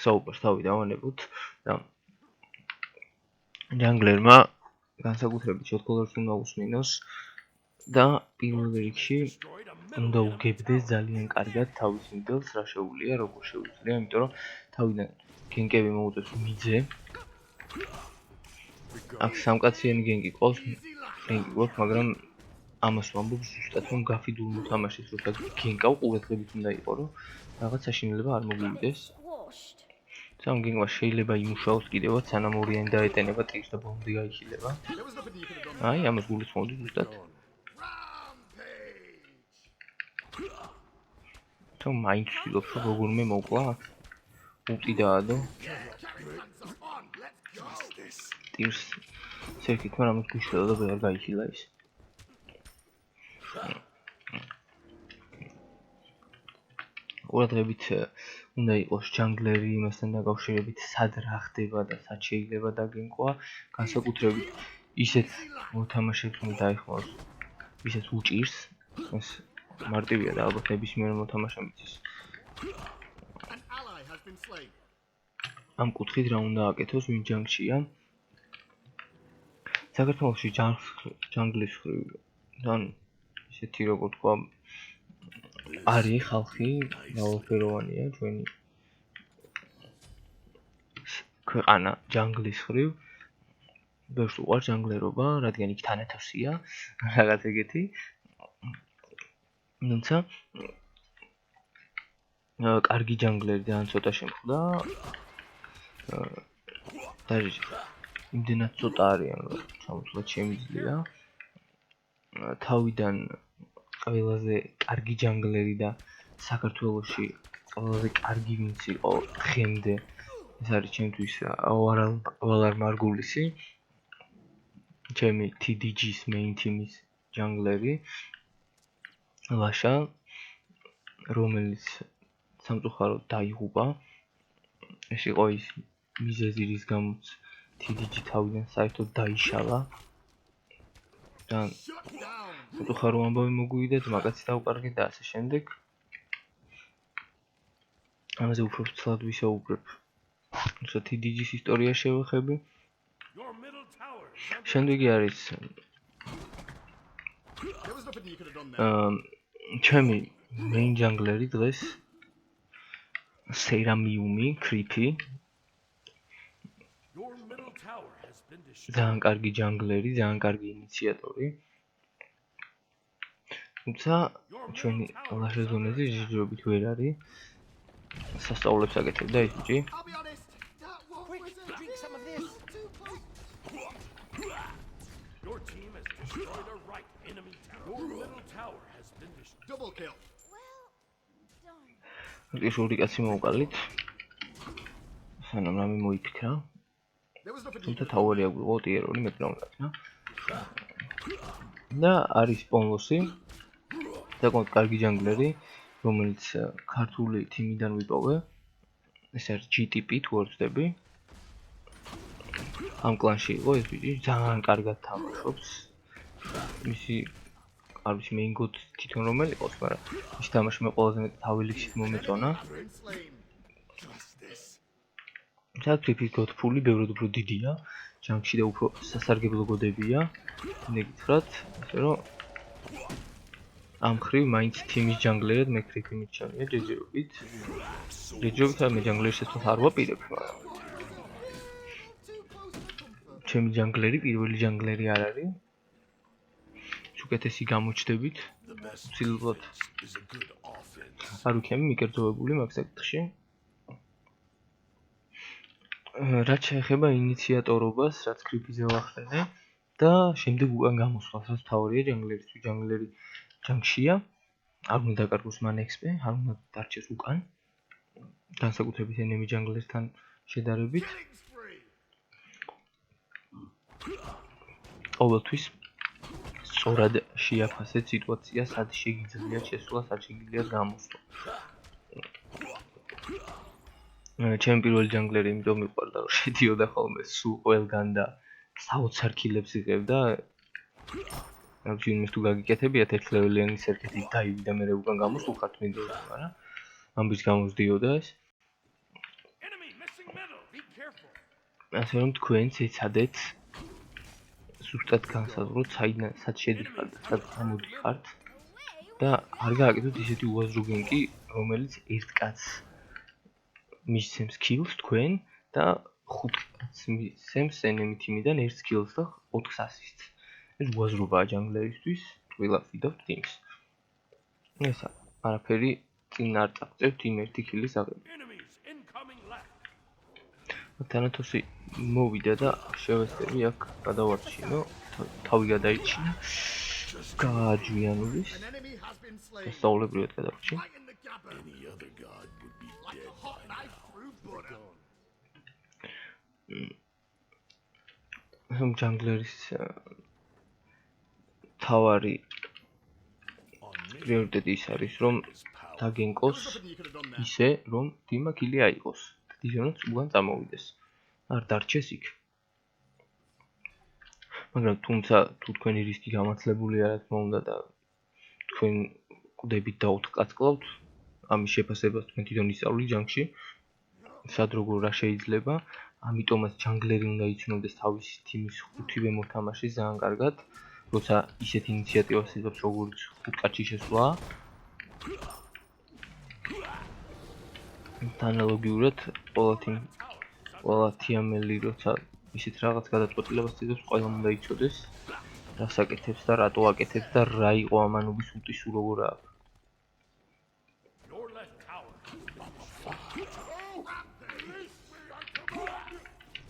საუბარს თავი დავანებოთ და ჯანგლერმა განსაკუთრებით შეთხოლებს უნდა უსმინოს და პირველ რიგში Destroyed a middle უნდა enemy უგებდეს tower. ძალიან კარგად თავის მიდელს, რა შეუძლია, როგორ შეუძლია, იმიტომ რომ თავიდან გენკები მოუწევს მიძე. აქ სამკაციანი გენკი ყავს, გენკი გვაქვს, მაგრამ ამას ვამბობ ზუსტად რომ გაფიდულ მოთამაშეს როცა გენკავ ყურადღებით უნდა იყო, რომ რაღაც საშინელება არ მოგვივიდეს. Squashed. სამ გენკმა შეიძლება იმუშაოს კიდევაც, სანამ ორიანი დაეტენება ტირს და ბომბი გაიხილება. აი, ამას გულისხმობდი ზუსტად. თუ მაინც ვცდილობ რომ როგორმე მოკლა. უტი დაადო. ტირს ცერკით, მაგრამ ამას გუშველა და ვერ გაიხილა ის. ყურადღებით უნდა იყოს ჯანგლერი იმასთან დაკავშირებით, სად რა ხდება და სად შეიძლება დაგენკვა, განსაკუთრებით ისეთ მოთამაშეებს უნდა დაეხმაროს, ვისაც უჭირს, ეს მარტივია და ალბათ ნებისმიერ მოთამაშემ იცის. ამ კუთხით რა უნდა აკეთოს, ვინ ჯანგშია? საქართველოში ჯანგლის ხრივ თან ისეთი როგორ თქვა არის ხალხი, მრავალფეროვანია ჩვენი ქვეყანა ჯანგლის ხრივ. ბევრს უყვარს ჯანგლერობა, რადგან იქ თანათოსია, რაღაც ეგეთი. თუმცა კარგი ჯანგლერი ძალიან ცოტა შემხვდა. დაჟე იმდენად ცოტა არიან, რომ ჩამოთვლათ შემიძლია. თავიდან ყველაზე კარგი ჯანგლერი და საქართველოში ყველაზე კარგი ვინც იყო დღემდე ეს არის ჩემთვის ვალარ მარგულისი, ჩემი TDG-ის main team-ის ჯანგლერი ლაშა, რომელიც სამწუხაროდ დაიღუპა. ეს იყო ის მიზეზი, რის გამოც TDG თავიდან საერთოდ დაიშალა. და სამწუხარო ამბავი მოგვივიდა, მაგაც დავკარგეთ და ასე შემდეგ. ამაზე უფრო ცალად ვისაუბრებ. როცა TDG-ის ისტორია შევეხები. Your middle tower is under შემდეგი არის ჩემი main jungleri დღეს Seramiumi, Creepy. Your middle tower has been destroyed. ძალიან კარგი jungleri, ძალიან კარგი ინიციატორი. თუმცა ჩვენი ლაშა ზონაზე ჯიჯობით ვერ არის. სასწაულებს აკეთებდა ეს ბიჭი. Your team has destroyed a right enemy tower. Your middle tower has been destroyed. Double kill. ეს ორი კაცი მოვყალით. სანამ რამე მოიფიქრა. თუმცა თავარი აგვიღო ტიერორი მეტი რომ გაკნა. და არის პონლოსი. საკმაოდ კარგი ჯანგლერი, რომელიც ქართული თიმიდან ვიპოვე. ეს არის GTP თუ არ ვწდები. ამ კლანში იყო ეს ბიჭი, ძალიან კარგად თამაშობს. მისი არ ვიცი main god თვითონ რომელი ყავს, მაგრამ ის თამაში მე ყველაზე მეტად თავილიქით მომეწონა. Creepy god ფული ბევრად უფრო დიდია, ჯანგში და უფრო სასარგებლო გოდებია. მე გითხრათ, ასე რომ ამ ხრივ მაინც თიმის ჯანგლერად მე Creepy მიჩვენია ჯეჯობით. ჯეჯობით მე ჯანგლერს ეს არ ვაპირებ, მაგრამ ჩემი ჯანგლერი პირველი ჯანგლერი არ არის. უკეთესი გამოჩდებით. ვცდილობთ არ ვიქნები მიკერძოვებული მაგ საკითხში. რაც შეეხება ინიციატორობას, რაც Creepy-ზე ვახდენე და შემდეგ უკან გამოსვლას, რაც თავარია ჯანგლერის, თუ ჯანგლერი ჯანგშია, არ უნდა დაკარგოს მან XP, არ უნდა დარჩეს უკან. განსაკუთრებით enemy ჯანგლერსთან შედარებით. ყოველთვის სწორად შეაფასეთ სიტუაცია, სად შეგიძლიათ შესვლა, სად შეგიძლიათ გამოსვლა. ჩემი პირველი ჯანგლერი იმიტომ მიყვარდა, რომ შედიოდა ხოლმე სულ ყველგან და საოცარ კილებს იღებდა. ამ ფილმს თუ გაგიკეთებიათ ერთ ლეველიანი სერკეტი დაივიდა მე უკან გამოსულხართ მინდოდა, მაგრამ ამბის გამოსდიოდა ეს. Enemy missing middle. Be careful. ასე რომ თქვენც ეცადეთ ზუსტად განსაზღვროთ, სად შედიხარ და სად გამოდიხართ და არ გააკეთოთ ისეთი უაზრო გემკი, რომელიც ერთ კაცს მისცემს kills თქვენ და 5 კაცს მისცემს enemy team-დან 1 kills და 4 assist-ს. ეს უაზრობაა ჯანგლერისთვის, ყველა ვიდავთ teams. ეს არაფერი წინ არ წავწევთ იმ 1 kill-ის აღება. Enemies incoming left. თანათოსი მოვიდა და შევესწრები აქ გადავარჩინო, თავი გადაიჩინა. გააჯვიანურის. Enemy has been slain. დასწავლებრივად გადავრჩი. Right in the gabber. Any other god would be Like dead a hot by knife now. through butter. ჯანგლერის თავარი On me პრიორიტეტი ის არის, რომ is power. დაგენკოს Nothing you could have done there. ისე, რომ დიმა კილი აიღოს. დიჟონაც უგან წამოვიდეს. არ დარჩეს იქ. მაგრამ თუმცა თუ თქვენი რისკი გამართლებული არა თქმა უნდა და თქვენ კვდებით და 4 კაცს კლავთ, ამის შეფასებას თქვენ თვითონ ისწავლი ჯანგში. სად როგორ რა შეიძლება, ამიტომაც ჯანგლერი უნდა იცნობდეს თავის თიმის 5-ვე მოთამაშეს ძალიან კარგად, როცა ისეთ ინიციატივას იღებს როგორც 5 კაცი შესვლა. ანალოგიურად ყველა თიამელი როცა ისეთ რაღაც გადაწყვეტილებას იღებს, ყველა უნდა იცოდეს რას აკეთებს და რატო აკეთებს და რა იყო ამანობის უტის როგორ აქვს. Your left tower.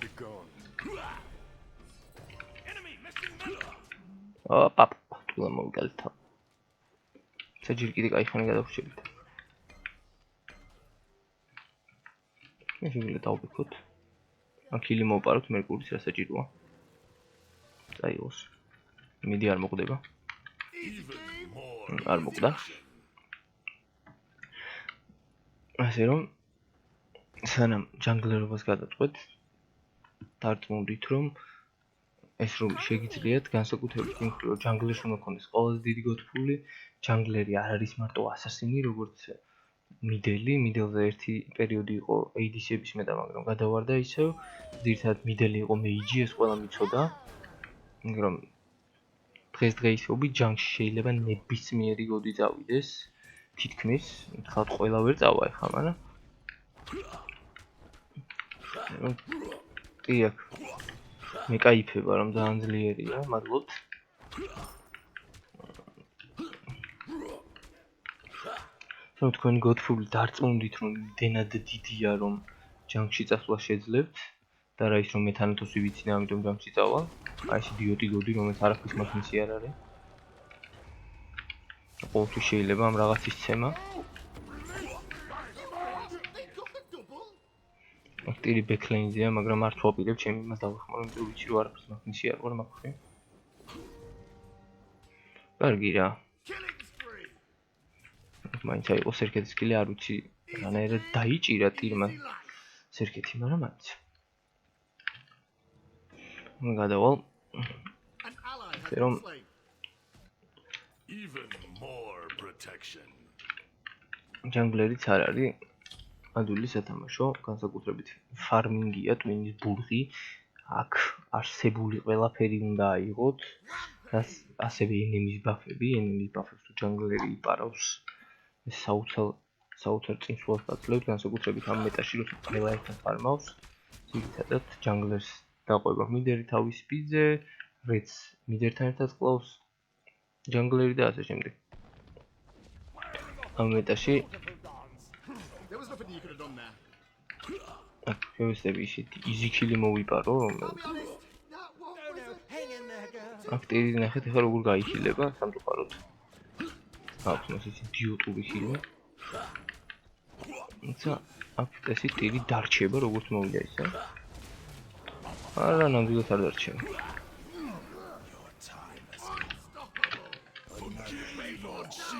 Be gone. Enemy missing middle. ოპაპ, თულა მოვიგალთა. საჯერ კიდე кайხანი გადავრჩებით. მე შეგვიძლია დავბექოთ. ან კილი მოვპაროთ მერკურის რა საჭიროა. წაიღოს. მიდი არ მოკვდება. Even more. არ მოკვდა. ასე რომ სანამ ჯანგლერობას გადაწყვეთ, დარწმუნდით რომ ეს როლი შეგიძლიათ განსაკუთრებით იმ მხრივ, რომ ჯანგლერს უნდა ქონდეს ყველაზე დიდი გოთფული, ჯანგლერი არ არის მარტო ასასინი, როგორც მიდელზე ერთი პერიოდი იყო ADC-ების მეტა, მაგრამ გადავარდა ისევ, ძირითადად მიდელი იყო მეიჯი, ეს ყველა მიცოდა. მაგრამ დღესდღეობით ჯანგში შეიძლება ნებისმიერი გოდი წავიდეს, თითქმის, თქვათ ყველა ვერ წავა ეხლა, მაგრამ ტიაკ მე кайფება რომ ძალიან ძლიერია, მადლობთ. რომ თქვენი გოთფული დარწმუნდით რომ იმდენად დიდია რომ ჯანგში წასვლა შეძლებთ და რა ის რომ მე თანათოსი ვიცი და ამიტომ ჯანგში წავალ. აი ეს იდიოტი გოდი რომელიც არაფრის მაგნისი არ არის. ყოველთვის შეიძლება ამ რაღაცის ცემა. They got the double. აქტირი ბეკლეინზია, მაგრამ არ თვაპირებ ჩემი იმას დავეხმარო, იმიტომ რომ ვიცი რომ არაფრის მაგნისი არ ვარ მაგხრი. კარგი რა. Killing spree. მაინც აიყო სერკეთის კილი, არ ვიცი რანაირად დაიჭირა ტირმა სერკეთი, მაგრამ მაინც. გადავალ An ally has Serum. been slain. Even more protection. ჯანგლერიც არ არის ადვილი სათამაშო, განსაკუთრებით ფარმინგია, ტვინის ბურღი, აქ არსებული ყველაფერი უნდა აიღოთ, რაც ასევე ენემის ბაფები, ენემის ბაფებს თუ ჯანგლერი იპარავს, ეს საოცარ წინსვლას აძლევს, განსაკუთრებით ამ მეტაში, როცა ყველა ერთად ფარმავს, ძირითადად ჯანგლერს დაყვება მიდერი თავის სპიდზე, რეც მიდერთან ერთად კლავს ჯანგლერი და ასე შემდეგ. ამ მეტაში There was nothing you could have done there. შევესწრები ისეთი easy kill-ი მოვიპარო, I'll რომელიც be honest. That was Hang in there, girl. აქტირი ნახეთ ახლა როგორ გაიხილება სამწუხაროდ. აქვს მას ეს იდიოტური kill-ი. თუმცა აქ ესე ტირი დარჩება როგორც მოვიდა ისე. არა, ნამდვილად არ დარჩება.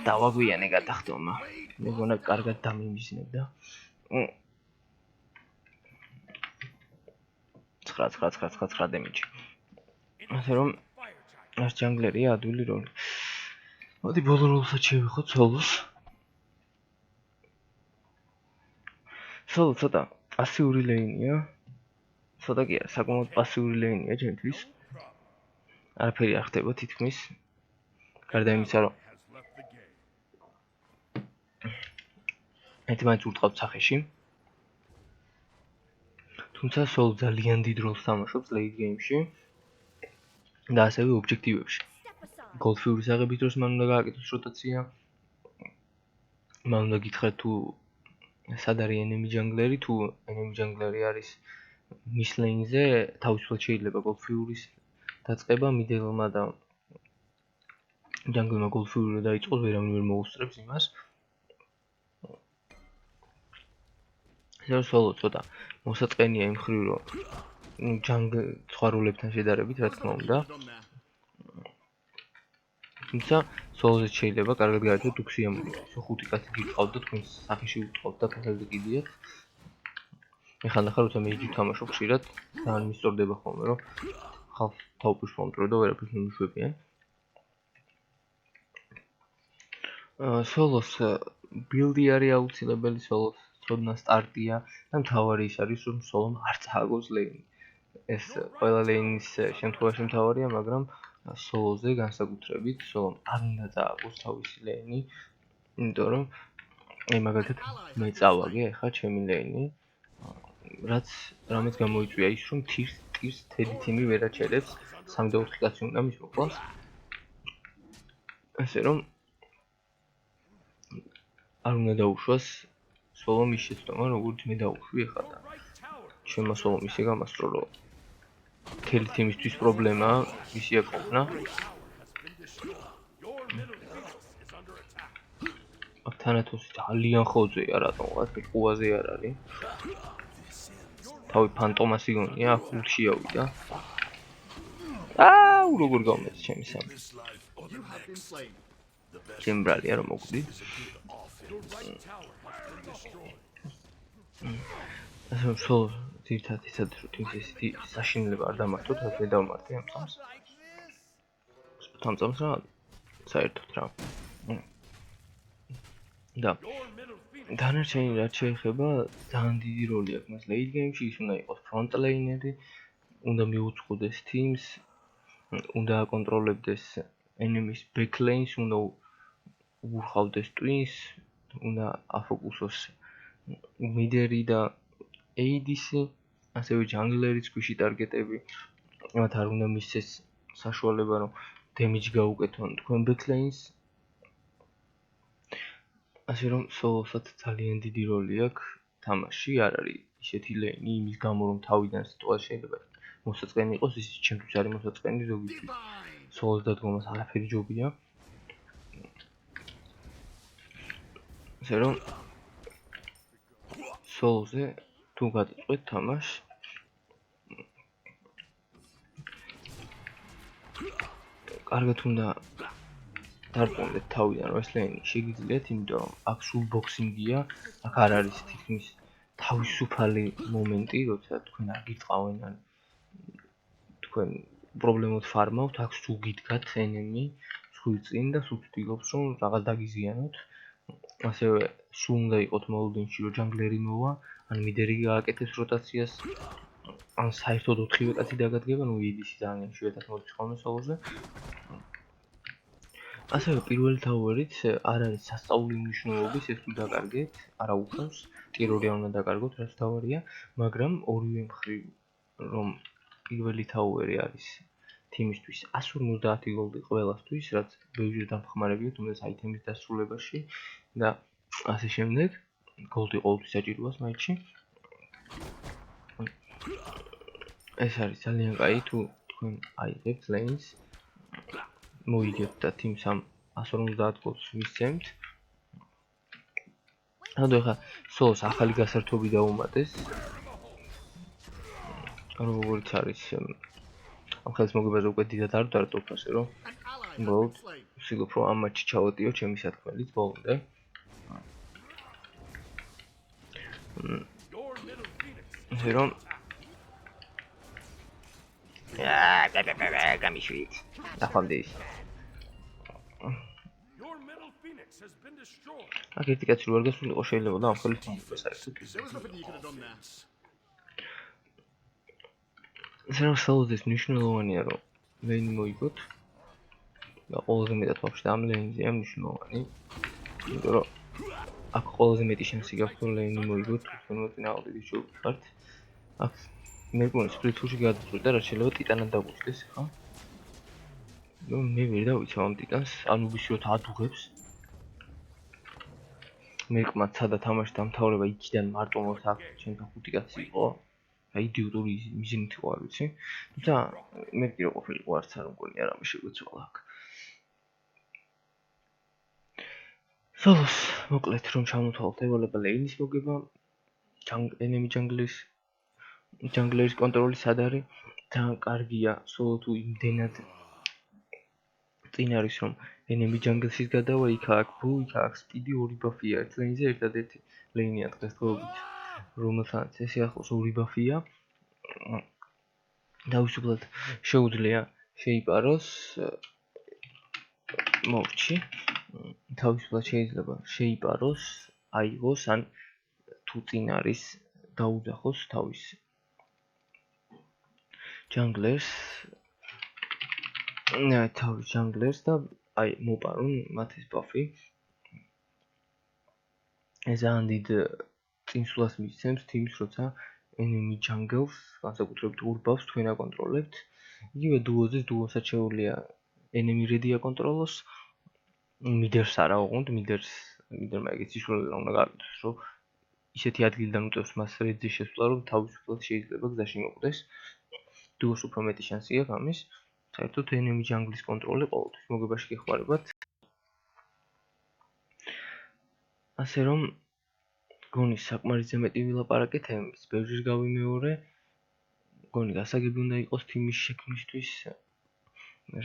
დავაგვიანე გადახდომა. მეგონა კარგად დამიმიზნებდა. 9 დემეჯი. ასე რომ Fire giant. ეს ჯანგლერია ადვილი როლი. მოდი ბოლო როლსაც შევიხოთ სოლოს. სოლო ცოტა პასიური ლეინია. ცოტა კი არა, საკმაოდ პასიური ლეინია ჩემთვის. არაფერი არ ხდება თითქმის. გარდა იმისა, რომ Has left the game. ერთმანეთს ურტყავთ სახეში. თუმცა სოლო ძალიან დიდ როლს თამაშობს late game-ში და ასევე ობჯექტივებში. გოლდფიურის აღების დროს მან უნდა გააკეთოს როტაცია. მან უნდა გითხრათ თუ სად არის enemy jungler-ი, თუ enemy jungler-ი არის მის lane-ზე, თავისუფლად შეიძლება გოლდფიურის დაწყება მიდელმა და jungler-მა გოლდფიური დაიწყოს, ვერავინ ვერ მოუსწრებს იმას. სოლო ცოტა მოსაწყენია იმ ხრივ, რომ სხვა როლებთან შედარებით, რა თქმა უნდა. თუმცა სოლოზე შეიძლება კარგად გააკეთოთ უქსიამოვნი. ხუთი კაცი გიყავთ და თქვენ სახეში უტყავთ და ფეხებზე კიდიათ. ეხლა როცა მეიჯი თამაშობ ხშირად, ძალიან მისწორდება ხოლმე, რომ ხალხს თავფიშ მომტრო და ვერაფერს მომიშვებიან. სოლოს ბილდი არის აუცილებელი, სოლოს ცოდნა სტარტია და მთავარი ის არის, რომ სოლომ არ წააგოს ლეინი. ეს ყველა ლეინის შემთხვევაში მთავარია, მაგრამ სოლოზე განსაკუთრებით სოლომ არ უნდა წააგოს თავისი ლეინი, იმიტომ რომ მაგალითად მე წავაგე ახლა ჩემი ლეინი, რაც რამაც გამოიწვია ის, რომ ტირს თედი თიმი ვერ აჩერებს, 3 და 4 კაცი უნდა მის მოკლას. ასე რომ არ უნდა დაუშვას სოლომ ის შეცდომა, როგორც მე დაუშვი ახლა და ჩემმა სოლომ ისე გამასწრო, რომ მთელი თიმისთვის პრობლემაა ისი აკოვნა. აქ თანათოსი ძალიან ხოძეა, რატომღაც ყუაზე არ არის. თავი ფანტომასი გონია, ხუთში ავიდა. როგორ გავმეც ჩემი სამი. This life or the You have been next. slain. The best ჩემ ბრალია რომ მოგვდით. is a good offense. Tower has been destroyed. ასე რომ სოლო ძირთად ისად რომ თიმს ესეთი საშინელება არ დამართოთ, რაც მე დავმართე ამ წამს. ამ წამს რა საერთოდ რა. და Your middle phoenix დანარჩენი რაც შეეხება, ძალიან დიდი როლი აქვს მას late game-ში, ის უნდა იყოს front laner-ი, უნდა მიუძღოდეს teams, უნდა აკონტროლებდეს enemies back lanes, უნდა ურხავდეს twins, უნდა აფოკუსოს mid-ერი და ADC-ი, ასევე jungler-იც ქვიში ტარგეტები, მათ არ უნდა მისცეს საშუალება, რომ damage გაუკეთონ თქვენ back lanes. ასე რომ სოლოსაც ძალიან დიდი როლი აქვს თამაში, არ არის ისეთი ლეინი იმის გამო რომ თავიდან სიტუაცია შეიძლება მოსაწყენი იყოს, ის ჩემთვის არის მოსაწყენი ზოგისთვის. Divine. სოლოს დადგომას არაფერი ჯობია. ასე რომ სოლოზე თუ გადაწყვეტ თამაშს კარგად უნდა დარწმუნდეთ თავიდან, რომ ეს ლეინი შეგიძლიათ, იმიტომ რომ აქ სულ ბოქსინგია, აქ არ არის თითქმის თავისუფალი მომენტი, როცა თქვენ არ გიწყავენ ან თქვენ პრობლემოდ ფარმავთ, აქ სულ გიდგათ enemy სხვიწინ და სულ ვთქვით, რომ რაღაც დაგიზიანოთ. ასევე სულ უნდა იყოთ მოლოდინში, რომ ჯანგლერი მოვა, ან მიდერი გააკეთეს როტაციას, ან საერთოდ 4-ვე კაცი დაგადგება, ნუ ADC ძალიან იშვიათად მოდის ხოლმე სოლოზე. ასევე პირველი თაუერით არ არის სასწაული მნიშვნელობის, ეს თუ დაკარგეთ, არა უხავს, ტირორი არ უნდა დაკარგოთ, რაც თავარია, მაგრამ ორივე მხრივ რომ პირველი თაუერი არის თიმისთვის 150 გოლდი ყველასთვის, რაც ბევრი დამხმარებია თუნდაც აიტემის დასრულებაში და ასე შემდეგ, გოლდი ყოველთვის საჭიროა მაჩში. ეს არის ძალიან კაი თუ თქვენ აიღებთ lanes, მოიგებთ და teams ამ 150 გოლს მისცემთ. ანუ ხა სოლოს ახალი გასართობი დაუმატეს. როგორც არის ამ ხელს მოგებაზე უკვე დიდად არ დავტოვ ასე რომ An ally has უბრალოდ been slain. ვცდილობ რომ ამ მატჩში ჩავატიო ჩემი სათქმელით ბოლომდე. Your middle phoenix ასე რომ გამიშვით. ახამდე ის. Your middle phoenix has been destroyed. აქ ერთი კაცი რო არ გასულიყო შეიძლება და ამ ხელით მომიგო საერთოდ. There was nothing you could have done there. ასე რომ სოლოდეს მნიშვნელოვანია რომ ლეინი მოიგოთ. და ყველაზე მეტად ვაფშე ამ ლეინზეა მნიშვნელოვანი. იმიტომ რომ აქ ყველაზე მეტი შანსი გაქვთ რომ ლეინი მოიგოთ, თქვენ მოწინააღმდეგე ჯგუფი ხართ. აქ მეკონის სპლიტ-ფულში გადაწყვეტ და რაც შეიძლება ტიტანად დაგვიწყდეს, ხო? ნუ მე ვერ დავიცავ ამ ტიტანს, ანუ ვიშოთ ადუღებს. მეკმა ცადა თამაში დამთავრება იქიდან მარტო მოს აქ ჩემთან 5 კაცი იყო. აი იდიოტური მიზნით იყო, არ ვიცი. თუმცა მე კი რო ყოფილიყო არც არ მგონი არ ამის შეგვეცვალა აქ. სოლოს მოკლედ რომ ჩამოთვალოთ ევალება ლეინის მოგება, enemy ჯანგლერის კონტროლი სად არის? ძალიან კარგია სოლო თუ იმდენად წინ არის რომ enemy ჯანგლშიც გადავა, იქ აქ ბუ, იქ აქ სპიდი, ორი ბაფია ერთ ლეინზე, ერთადერთი ლეინია დღესდღეობით, რომელსაც ესე ახლოს ორი ბაფია. თავისუფლად შეუძლია შეიპაროს მოვჭი. თავისუფლად შეიძლება შეიპაროს, აიღოს ან თუ წინ არის დაუძახოს თავის ჯანგლერს. თავის ჯანგლერს და აი მოპარონ მათის ბაფი. ეს ძალიან დიდ წინსვლას მისცემს თიმს, როცა enemy jungles, განსაკუთრებით ურბავს თქვენ აკონტროლებთ. იგივე დუოზე დუოსაც შეუძლია enemy ready აკონტროლოს. მიდერს არა ოღონდ, მიდერმა ეგეც ისურველი უნდა გააკეთოს, რომ ისეთი ადგილიდან უწევს მას რეძის შესვლა, რომ თავისუფლად შეიძლება გზაში მოკვდეს. დუოს უფრო მეტი შანსი აქვს ამის. საერთოდ enemy jungles კონტროლი ყოველთვის მოგებაში გეხმარებათ. ასე რომ გონი საკმარისზე მეტი ვილაპარაკეთ, ემის ბევრჯერ გავიმეორე. გონი გასაგები უნდა იყოს თიმის შექმნისთვის.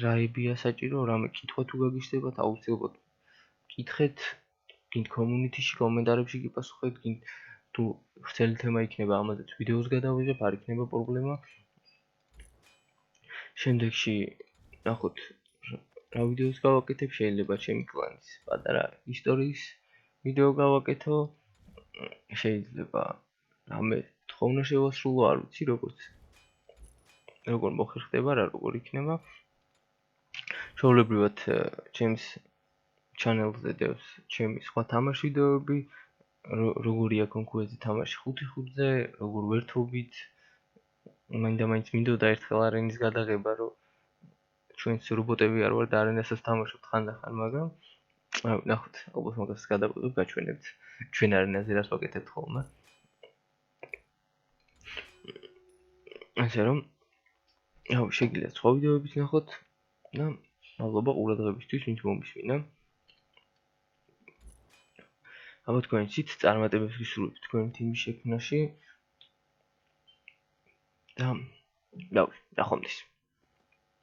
რაებია საჭირო, რამე კითხვა თუ გაგიშდებათ, აუცილებლად კითხეთ, გინდ community-ში, კომენტარებში გიპასუხეთ, გინდ თუ ვრცელი თემა იქნება, ამაზეც ვიდეოს გადავიღებ, არ იქნება პრობლემა. შემდეგში ნახოთ რა ვიდეოს გავაკეთებ, შეიძლება ჩემი კლანის პატარა ისტორიის ვიდეო გავაკეთო, შეიძლება რამე თხოვნა შევასრულო, არ ვიცი როგორ მოხერხდება რა, როგორ იქნება. ჩვეულებრივად ჩემს ჩანელზე დევს ჩემი სხვა თამაშ ვიდეოები, როგორია კონკურენტი თამაში 5-5-ზე, როგორ ვერთობით. მაინდა-მაინც მინდოდა ერთხელ არენის გადაღება, რომ ჩვენც რობოტები არ ვარ და არენასაც თამაშობთ ხანდახან, მაგრამ ნახოთ, ალბათ მაგას გადავიღებ, გაჩვენებთ ჩვენ არენაზე რას ვაკეთებთ ხოლმე. ასე რომ შეგიძლიათ სხვა ვიდეოებიც ნახოთ და მადლობა ყურადღებისთვის, ვინც მომისმინა. ალბათ თქვენ იცით წარმატებებს გისურვებთ თქვენი თიმის შექმნაში და ნახოთ.